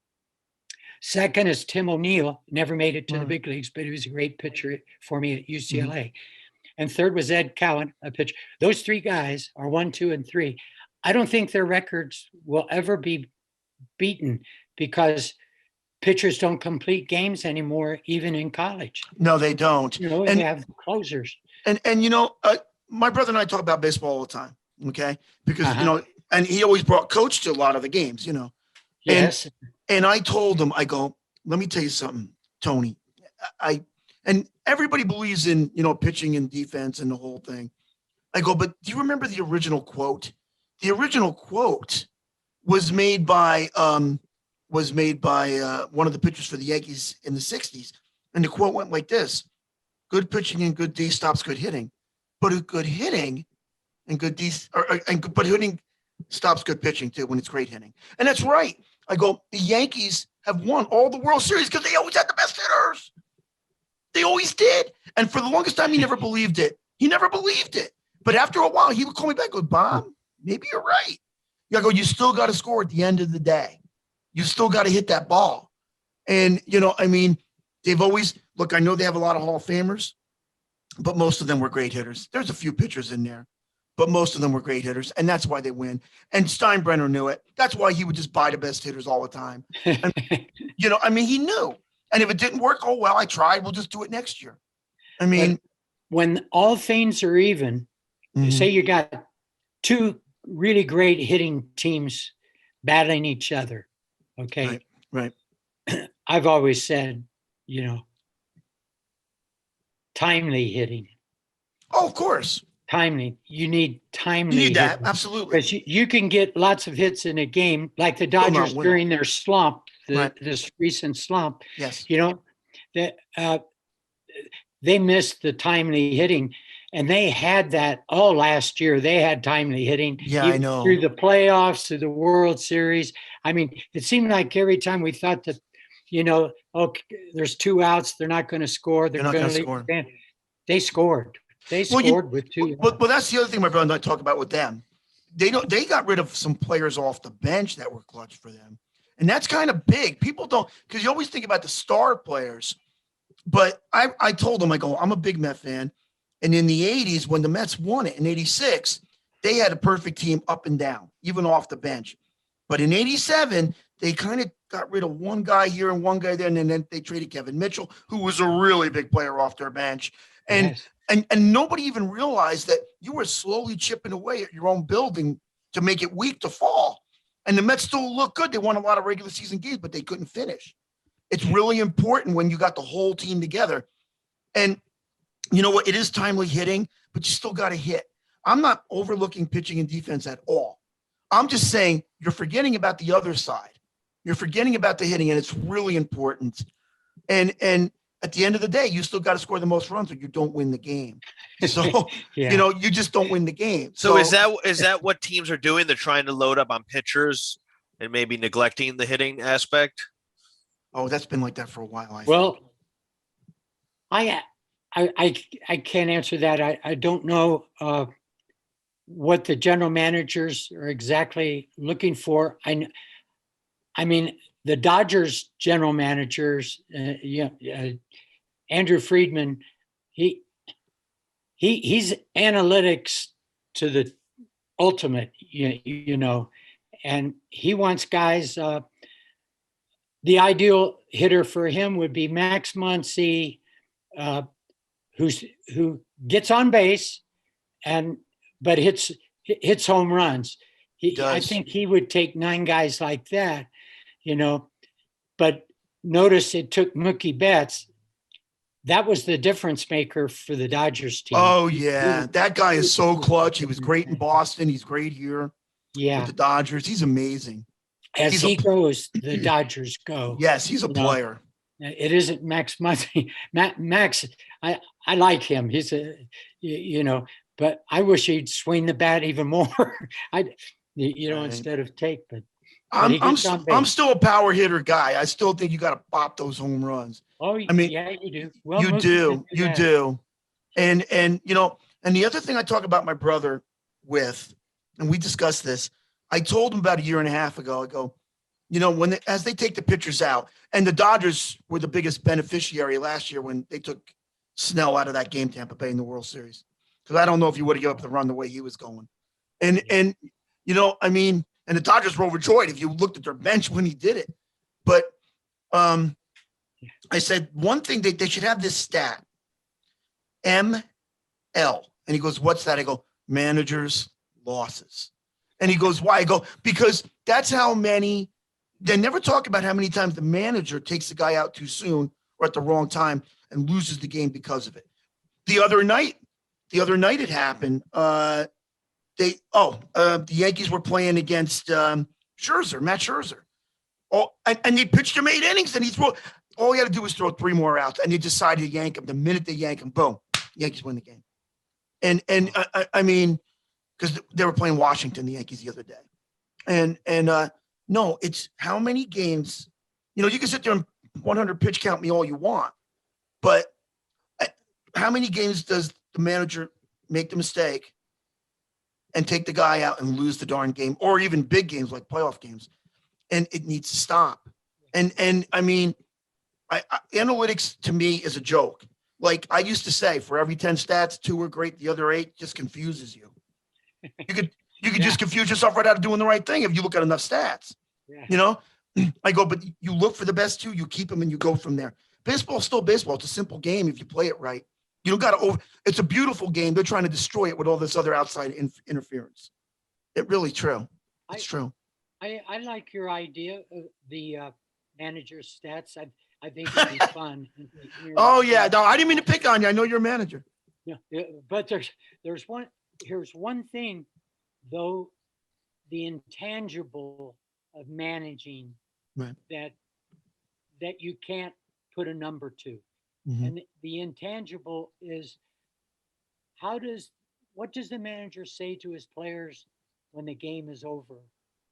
Second is Tim O'Neill. Never made it to the big leagues, but he was a great pitcher for me at UCLA. And third was Ed Cowan, a pitcher. Those three guys are 1, 2, and 3. I don't think their records will ever be beaten because pitchers don't complete games anymore, even in college. No, they don't. You know, And- they have closers. And my brother and I talk about baseball all the time. Okay, because Uh-huh. and he always brought coach to a lot of the games. Yes. And I told him, I go, let me tell you something, Tony. And everybody believes in pitching and defense and the whole thing. I go, but do you remember the original quote? The original quote was made by one of the pitchers for the Yankees in the 60s. And the quote went like this: good pitching and good D stops good hitting, but good hitting and good D but hitting stops good pitching too when it's great hitting. And that's right. I go, the Yankees have won all the World Series because they always had the best hitters. They always did. And for the longest time, he never believed it. But after a while, he would call me back and go, Bob, maybe you're right. I go, you still got to score at the end of the day. You still got to hit that ball. And, they've always, look, I know they have a lot of Hall of Famers, but most of them were great hitters. There's a few pitchers in there, but most of them were great hitters. And that's why they win. And Steinbrenner knew it. That's why he would just buy the best hitters all the time. And, he knew. And if it didn't work, oh, well, I tried. We'll just do it next year. But when all things are even, say you got two really great hitting teams battling each other. Okay. Right. I've always said, timely hitting. Oh, of course. Timely. You need timely. You need that. hitting. Absolutely. Because you can get lots of hits in a game, like the Dodgers win. during their slump, Right. this recent slump. Yes. That they missed the timely hitting, and they had that all last year. They had timely hitting. Yeah, I know. Through the playoffs, to the World Series. I mean, it seemed like every time we thought that, okay, there's 2 outs, they're not going to score. They're not going gonna to score. They scored. They scored with 2. But that's the other thing my brother and I talk about with them. They got rid of some players off the bench that were clutch for them. And that's kind of big. People don't, because you always think about the star players. But I told them, I go, I'm a big Met fan. And in the 80s, when the Mets won it in 86, they had a perfect team up and down, even off the bench. But in 87, they kind of got rid of one guy here and one guy there. And then they traded Kevin Mitchell, who was a really big player off their bench. And Yes. and nobody even realized that you were slowly chipping away at your own building to make it weak to fall. And the Mets still look good. They won a lot of regular season games, but they couldn't finish. It's really important when you got the whole team together. And you know what? It is timely hitting, but you still got to hit. I'm not overlooking pitching and defense at all. I'm just saying you're forgetting about the other side. You're forgetting about the hitting, and it's really important. And at the end of the day, you still got to score the most runs or you don't win the game. So, Yeah. you just don't win the game. So is that what teams are doing? They're trying to load up on pitchers and maybe neglecting the hitting aspect? Oh, that's been like that for a while. I think. Well, I can't answer that. I don't know what the general managers are exactly looking for. I mean, the Dodgers general managers, Andrew Friedman, he's analytics to the ultimate, and he wants guys. The ideal hitter for him would be Max Muncy, who gets on base but hits home runs. I think he would take 9 guys like that, but notice it took Mookie Betts. That was the difference maker for the Dodgers team. Oh yeah. That guy is so clutch. He was great in Boston. He's great here Yeah. with the Dodgers. He's amazing. As he goes, the Dodgers go. Yes, he's a player. It isn't Max Muncy. Max, I like him. He's but I wish he'd swing the bat even more. Right. Instead of take. But But he I'm gets on I'm base. still a power hitter guy. I still think you got to pop those home runs. Oh, I mean, yeah, you do. Well, you Mookie can do, do you that. do. And and the other thing I talk about my brother with, and we discussed this. I told him about a year and a half ago. I go, as they take the pitchers out, and the Dodgers were the biggest beneficiary last year when they took Snell out of that game, Tampa Bay in the World Series, because I don't know if he would have given up the run the way he was going. And I mean, and the Dodgers were overjoyed if you looked at their bench when he did it. But um, I said one thing they should have this stat, ML, and he goes, "What's that?" I go, "Managers losses," and he goes, "Why?" I go, "Because that's how many." They never talk about how many times the manager takes the guy out too soon or at the wrong time and loses the game because of it. The other night it happened. The Yankees were playing against Matt Scherzer. Oh, and they pitched him 8 innings, and all he had to do was throw 3 more outs, and they decided to yank him. The minute they yank him, boom, Yankees win the game. And I mean, because they were playing Washington, the Yankees, the other day, and no, it's how many games. You can sit there and 100 pitch count me all you want, but how many games does the manager make the mistake and take the guy out and lose the darn game, or even big games like playoff games, and it needs to stop. And I mean, analytics to me is a joke. Like I used to say, for every 10 stats, 2 are great, the other 8 just confuses you. You could just confuse yourself right out of doing the right thing if you look at enough stats. Yeah. I go, but you look for the best 2, you keep them, and you go from there. Baseball is still baseball. It's a simple game if you play it right. You don't got to it's a beautiful game. They're trying to destroy it with all this other outside interference. It really true. It's true. I like your idea of the manager stats. I think it'd be fun. Oh yeah, no, I didn't mean to pick on you. I know you're a manager. Yeah, but here's one thing though, the intangible of managing Right. that you can't put a number to. Mm-hmm. And the intangible is what does the manager say to his players when the game is over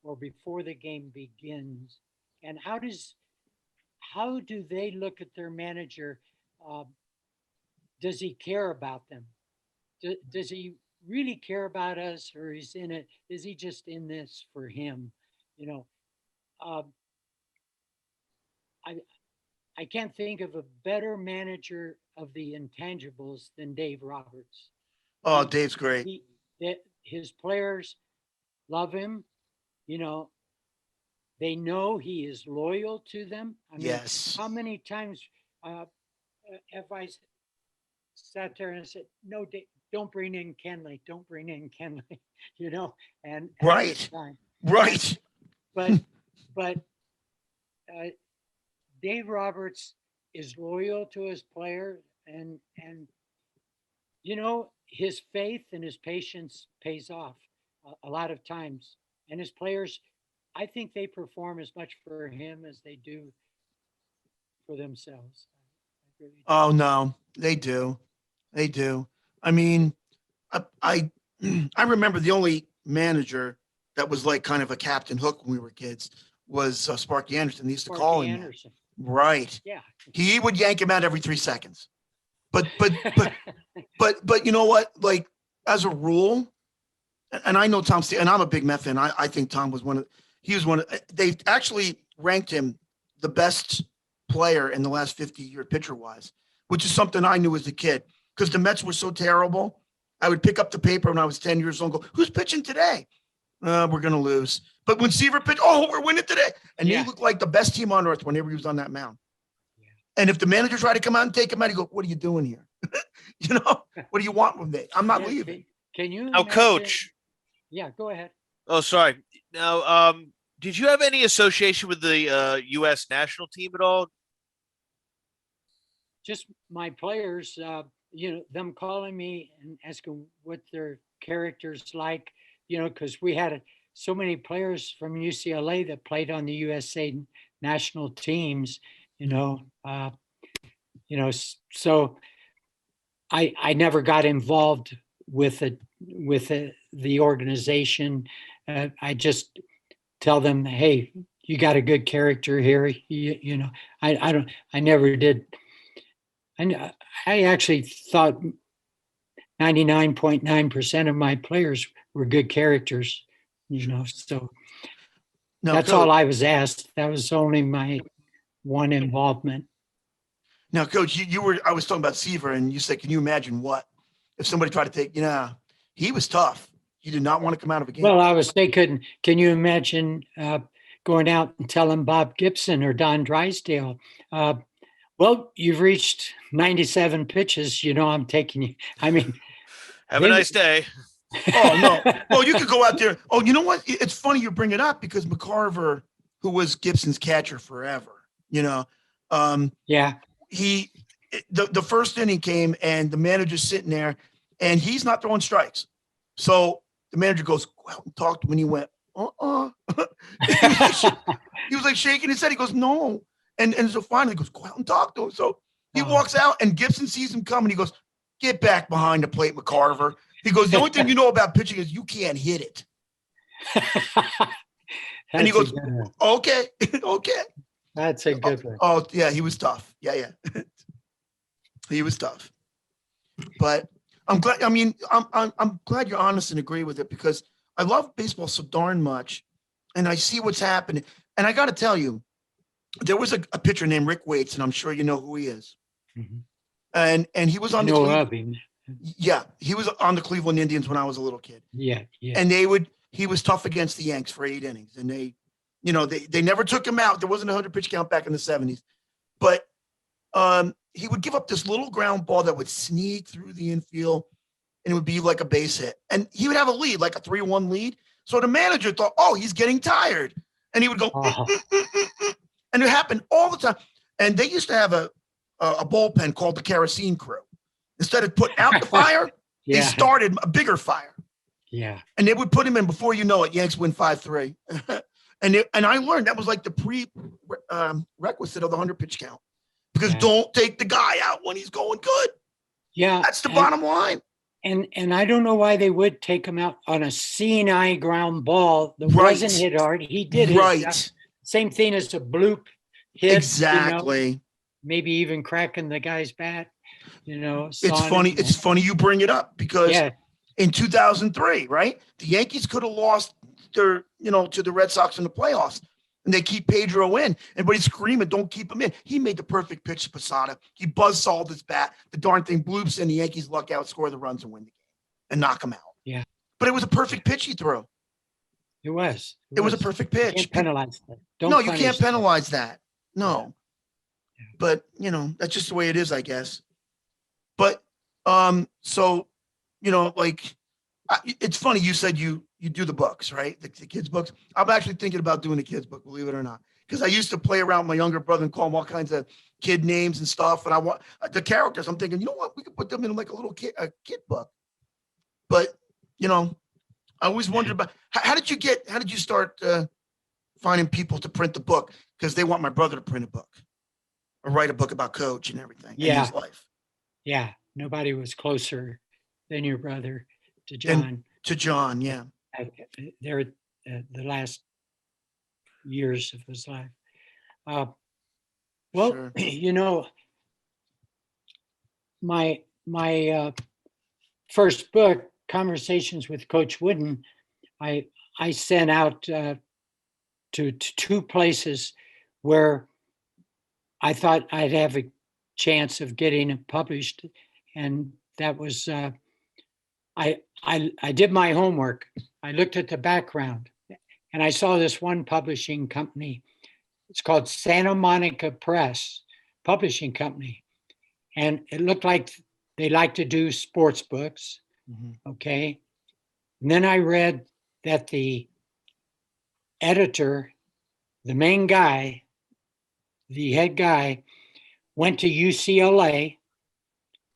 or before the game begins? And how do they look at their manager? Does he care about them? Does he really care about us, or is he just in this for him? Um, I I can't think of a better manager of the intangibles than Dave Roberts. Oh, Dave's great. That his players love him. You know, they know he is loyal to them. I mean, Yes. how many times have I sat there and said, "No, Dave, don't bring in Kenley. Don't bring in Kenley." And Right. time. Right. But but uh, Dave Roberts is loyal to his player, and his faith and his patience pays off a lot of times. And his players, I think they perform as much for him as they do for themselves. Really Oh no, they do. They do. I mean, I I remember the only manager that was like kind of a Captain Hook when we were kids was Sparky Anderson. They used to call him Anderson. That. Right. Yeah. He would yank him out every 3 seconds. But you know what? Like as a rule, and I know Tom, and I'm a big Met fan. I think Tom was they actually ranked him the best player in the last 50-year pitcher wise, which is something I knew as a kid because the Mets were so terrible. I would pick up the paper when I was 10 years old and go, "Who's pitching today?" We're going to lose. But when Seaver pitched, "Oh, we're winning today." And they looked like the best team on earth whenever he was on that mound. Yeah. And if the manager tried to come out and take him out, he go, "What are you doing here? What do you want from me? I'm not leaving." Can you Now, Coach. Yeah, go ahead. Oh, sorry. Now, did you have any association with the U.S. national team at all? Just my players, them calling me and asking what their character's like, because we had so many players from UCLA that played on the USA national teams, so I never got involved with the organization. I just tell them, hey, you got a good character here. I never did. I actually thought 99.9% of my players were good characters, so Now, that's Coach, all I was asked. That was only my one involvement. now, Coach, I was talking about Seaver, and you said, can you imagine what if somebody tried to take, he was tough. He did not want to come out of a game. Well, they couldn't. Can you imagine going out and telling Bob Gibson or Don Drysdale, well, you've reached 97 pitches. I'm taking you. I mean, have a nice day. Oh, no. Well, you could go out there. Oh, you know what? It's funny you bring it up because McCarver, who was Gibson's catcher forever, yeah, the first inning came and the manager's sitting there and he's not throwing strikes. So the manager goes, go out and talk to him. And he went, he was like shaking his head. He goes, no. And so finally he goes, go out and talk to him. So he walks out and Gibson sees him coming. He goes, get back behind the plate, McCarver. He goes, the only thing you know about pitching is you can't hit it. And he goes, okay, okay. That's a good one. Oh, yeah, he was tough. Yeah. He was tough. But I'm glad. I mean, I'm glad you're honest and agree with it because I love baseball so darn much, and I see what's happening. And I got to tell you, there was a pitcher named Rick Waits, and I'm sure you know who he is. Mm-hmm. And he was on he was on the Cleveland Indians when I was a little kid. Yeah. And he was tough against the Yanks for 8 innings, and they never took him out. There wasn't a 100 pitch count back in the 70s, but he would give up this little ground ball that would sneak through the infield, and it would be like a base hit. And he would have a lead, like a 3-1 lead. So the manager thought, oh, he's getting tired, and he would go, and it happened all the time. And they used to have a bullpen called the kerosene crew. Instead of putting out the fire, they started a bigger fire. Yeah. And they would put him in before you know it. Yanks win 5-3. And I learned that was like the prerequisite of the 100 pitch count because don't take the guy out when he's going good. Yeah. That's the bottom line. And I don't know why they would take him out on a CNI ground ball that wasn't hit hard. He did it. Same thing as a bloop hit. Exactly. Maybe even cracking the guy's bat. It's funny. It's funny you bring it up because in 2003, right, the Yankees could have lost to the Red Sox in the playoffs, and they keep Pedro in. Everybody's screaming, "Don't keep him in!" He made the perfect pitch to Posada. He buzzsawed his bat. The darn thing bloops, and the Yankees luck out, score the runs, and win the game, and knock him out. Yeah, but it was a perfect pitch he threw. It was. It was a perfect pitch. You can't penalize that. You can't penalize that. No. Yeah. But that's just the way it is, I guess. But so it's funny you said you do the books, right? The kids' books. I'm actually thinking about doing a kids' book, believe it or not, because I used to play around with my younger brother and call him all kinds of kid names and stuff. And I want the characters. I'm thinking, you know what? We could put them in like a kid book. But I always wondered about how did you start finding people to print the book? Because they want my brother to print a book or write a book about Coach and everything in his life. Yeah, nobody was closer than your brother to John. Yeah. They're the last years of his life. Well, sure. My first book, Conversations with Coach Wooden, I sent out to 2 places where I thought I'd have a chance of getting it published, and that was I did my homework. I looked at the background, and I saw this one publishing company. It's called Santa Monica Press Publishing Company, and it looked like they like to do sports books. Mm-hmm. Okay, and then I read that the editor, the main guy, the head guy, went to UCLA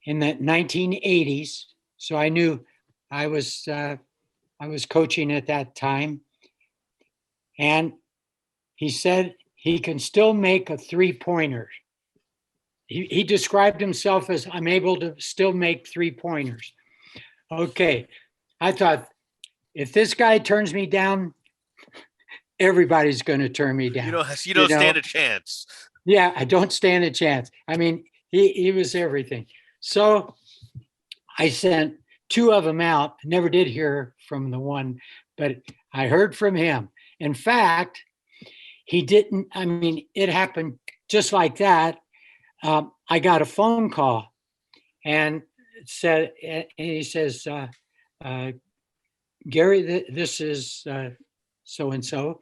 in the 1980s. So I knew I was coaching at that time. And he said he can still make a 3-pointer. He described himself as, I'm able to still make 3-pointers. Okay. I thought, if this guy turns me down, everybody's going to turn me down. You don't stand a chance. Yeah, I don't stand a chance. I mean, he was everything. So I sent 2 of them out. Never did hear from the one, but I heard from him. In fact, he didn't. I mean, it happened just like that. I got a phone call, and he says, Gary, this is so and so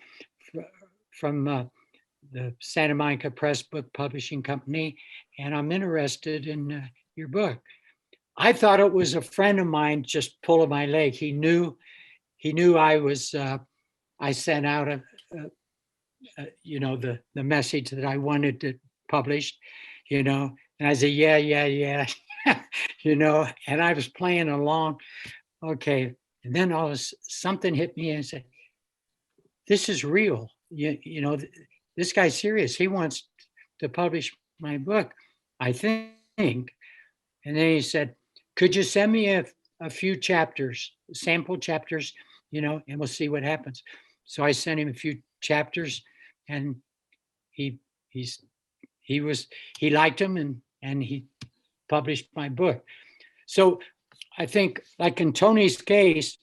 from the Santa Monica Press Book Publishing Company, and I'm interested in your book. I thought it was a friend of mine just pulling my leg. He knew I was. I sent out the message that I wanted to publish, and I said, yeah, and I was playing along. Okay, and then something hit me and said, "This is real. This guy's serious. He wants to publish my book, I think." And then he said, "Could you send me a few chapters, sample chapters, and we'll see what happens." So I sent him a few chapters, and he liked them, and he published my book. So I think, like in Tony's case,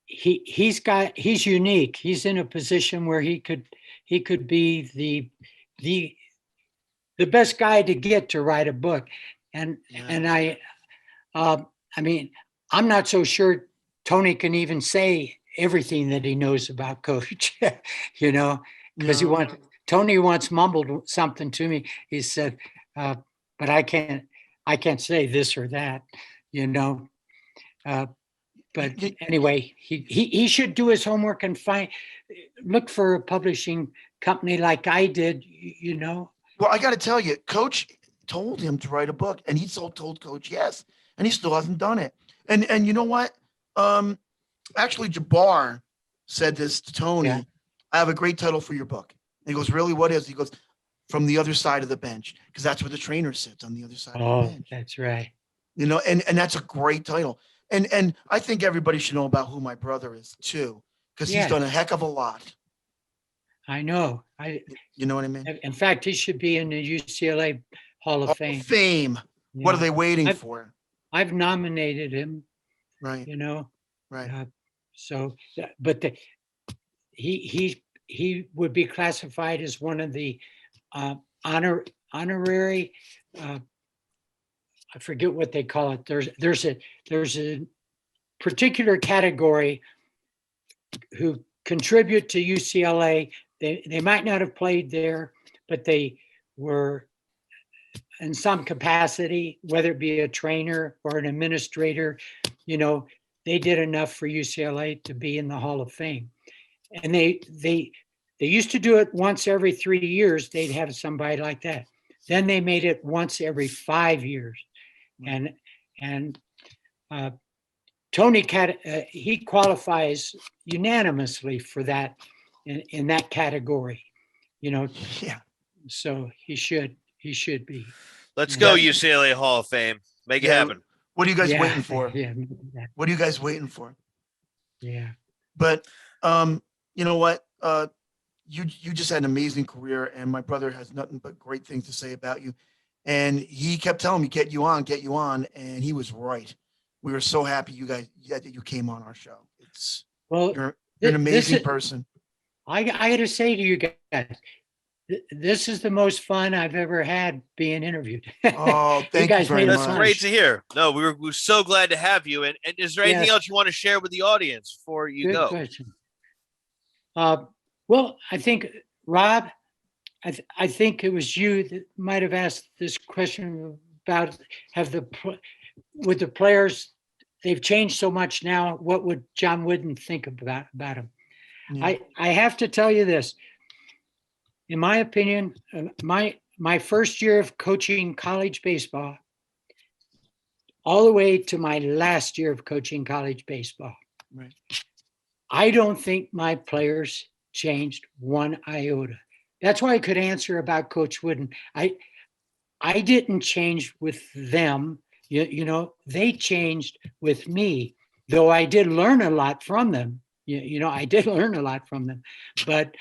he's unique. He's in a position where he could be the best guy to get to write a book. And I mean, I'm not so sure Tony can even say everything that he knows about Coach, because Tony once mumbled something to me. He said, but I can't say this or that, but anyway, he should do his homework and look for a publishing company like I did, Well, I got to tell you, Coach told him to write a book, and he told Coach yes, and he still hasn't done it. And you know what? Actually, Jabbar said this to Tony. Yeah. I have a great title for your book. And he goes, "Really? What is?" He goes, "From the Other Side of the Bench," because that's where the trainer sits, on the other side of the bench. Oh, that's right. And that's a great title. And I think everybody should know about who my brother is too, because he's done a heck of a lot. I know. You know what I mean? In fact, he should be in the UCLA Hall of Fame. Fame. Yeah. What are they waiting for? I've nominated him. Right. Right. But he would be classified as one of the honorary. I forget what they call it. There's a particular category who contribute to UCLA. They might not have played there, but they were in some capacity, whether it be a trainer or an administrator, they did enough for UCLA to be in the Hall of Fame. And they used to do it once every 3 years. They'd have somebody like that. Then they made it once every 5 years. And Tony, he qualifies unanimously for that in that category, Yeah. So he should be. Let's go UCLA Hall of Fame. Make it happen. What are you guys waiting for? Yeah. What are you guys waiting for? Yeah. But you know what? You just had an amazing career, and my brother has nothing but great things to say about you. And he kept telling me, get you on, and he was right. We were so happy that you came on our show. You're an amazing person. I got to say to you guys, this is the most fun I've ever had being interviewed. Oh, thank you very much. That's great to hear. No, we're so glad to have you. And is there anything else you want to share with the audience before you go? Good question. Well, I think, Rob, I think it was you that might have asked this question about with the players, they've changed so much now. What would John Wooden think about them? Yeah. I have to tell you this. In my opinion, my first year of coaching college baseball, all the way to my last year of coaching college baseball, right. I don't think my players changed one iota. That's why I could answer about Coach Wooden. I didn't change with them. They changed with me, though I did learn a lot from them. I did learn a lot from them, but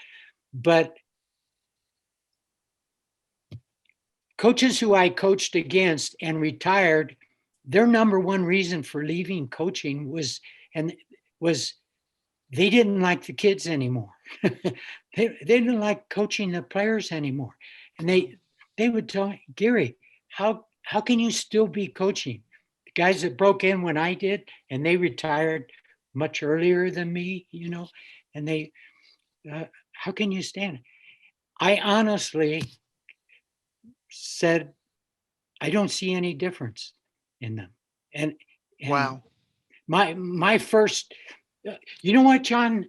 coaches who I coached against and retired, their number one reason for leaving coaching was they didn't like the kids anymore. they didn't like coaching the players anymore. And they would tell me, Gary, how can you still be coaching? The guys that broke in when I did, and they retired much earlier than me, and they, how can you stand it? I honestly said, I don't see any difference in them. And Wow. My first, you know what John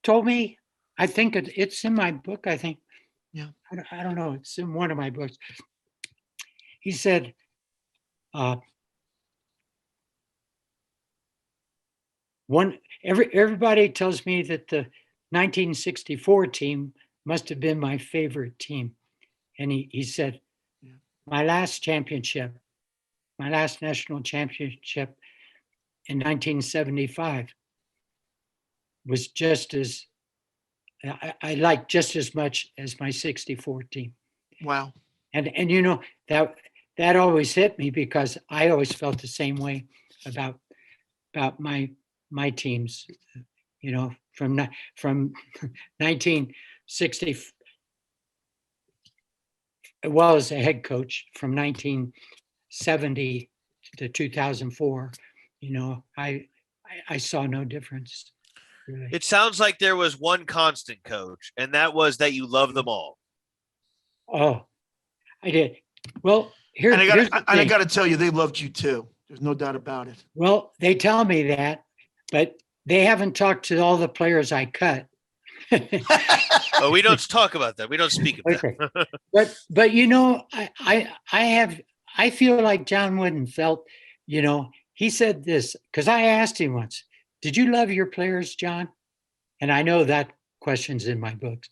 told me? I think it's in my book, I think. Yeah. I don't know. It's in one of my books. He said, everybody tells me that the 1964 team must have been my favorite team. And he said, my last national championship in 1975 was just as, I liked just as much as my 64 team. Wow. And that always hit me, because I always felt the same way about my teams, from 1960, well, as a head coach from 1970 to 2004, I saw no difference. Really. It sounds like there was one constant, Coach, and that was that you love them all. Oh, I did. Well, And I got to tell you, they loved you too. There's no doubt about it. Well, they tell me that, but they haven't talked to all the players I cut. Oh, we don't talk about that. We don't speak of Okay. that. But I feel like John Wooden felt, he said this, because I asked him once, did you love your players, John? And I know that question's in my books.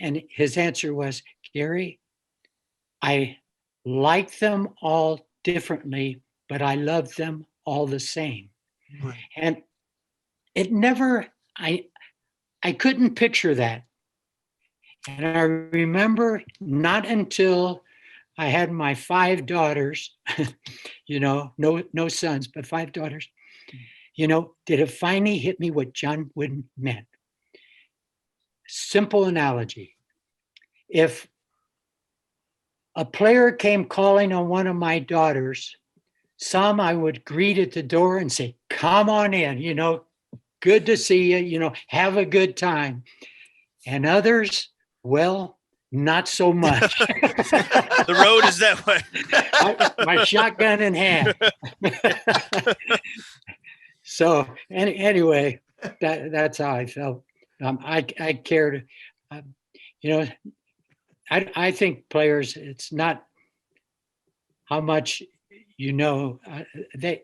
And his answer was, Gary, I like them all differently, but I love them all the same. Right. And it never, I couldn't picture that. And I remember not until I had my 5 daughters, no sons, but 5 daughters, did it finally hit me what John Wooden meant. Simple analogy. If a player came calling on one of my daughters, some I would greet at the door and say, come on in, good to see you, have a good time. And others, well, not so much. The road is that way. my shotgun in hand. So anyway, that's how I felt. I cared. I think players, it's not how much you know. They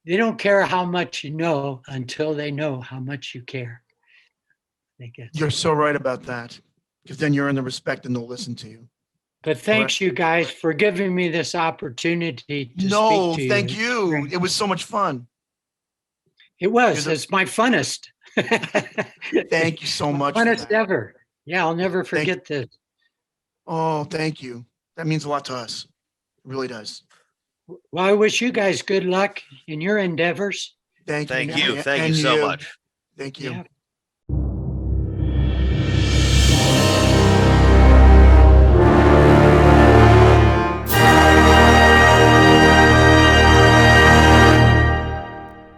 don't care how much you know until they know how much you care. You're so right about that, because then you're in the respect and they'll listen to you. But thanks, you guys, for giving me this opportunity to speak to you. Thank you. It was so much fun. It was. It's my funnest. Thank you so much. Funnest ever. Yeah, I'll never forget this. Oh, thank you. That means a lot to us. It really does. Well, I wish you guys good luck in your endeavors. Thank you. Thank you so much. Thank you. Yeah.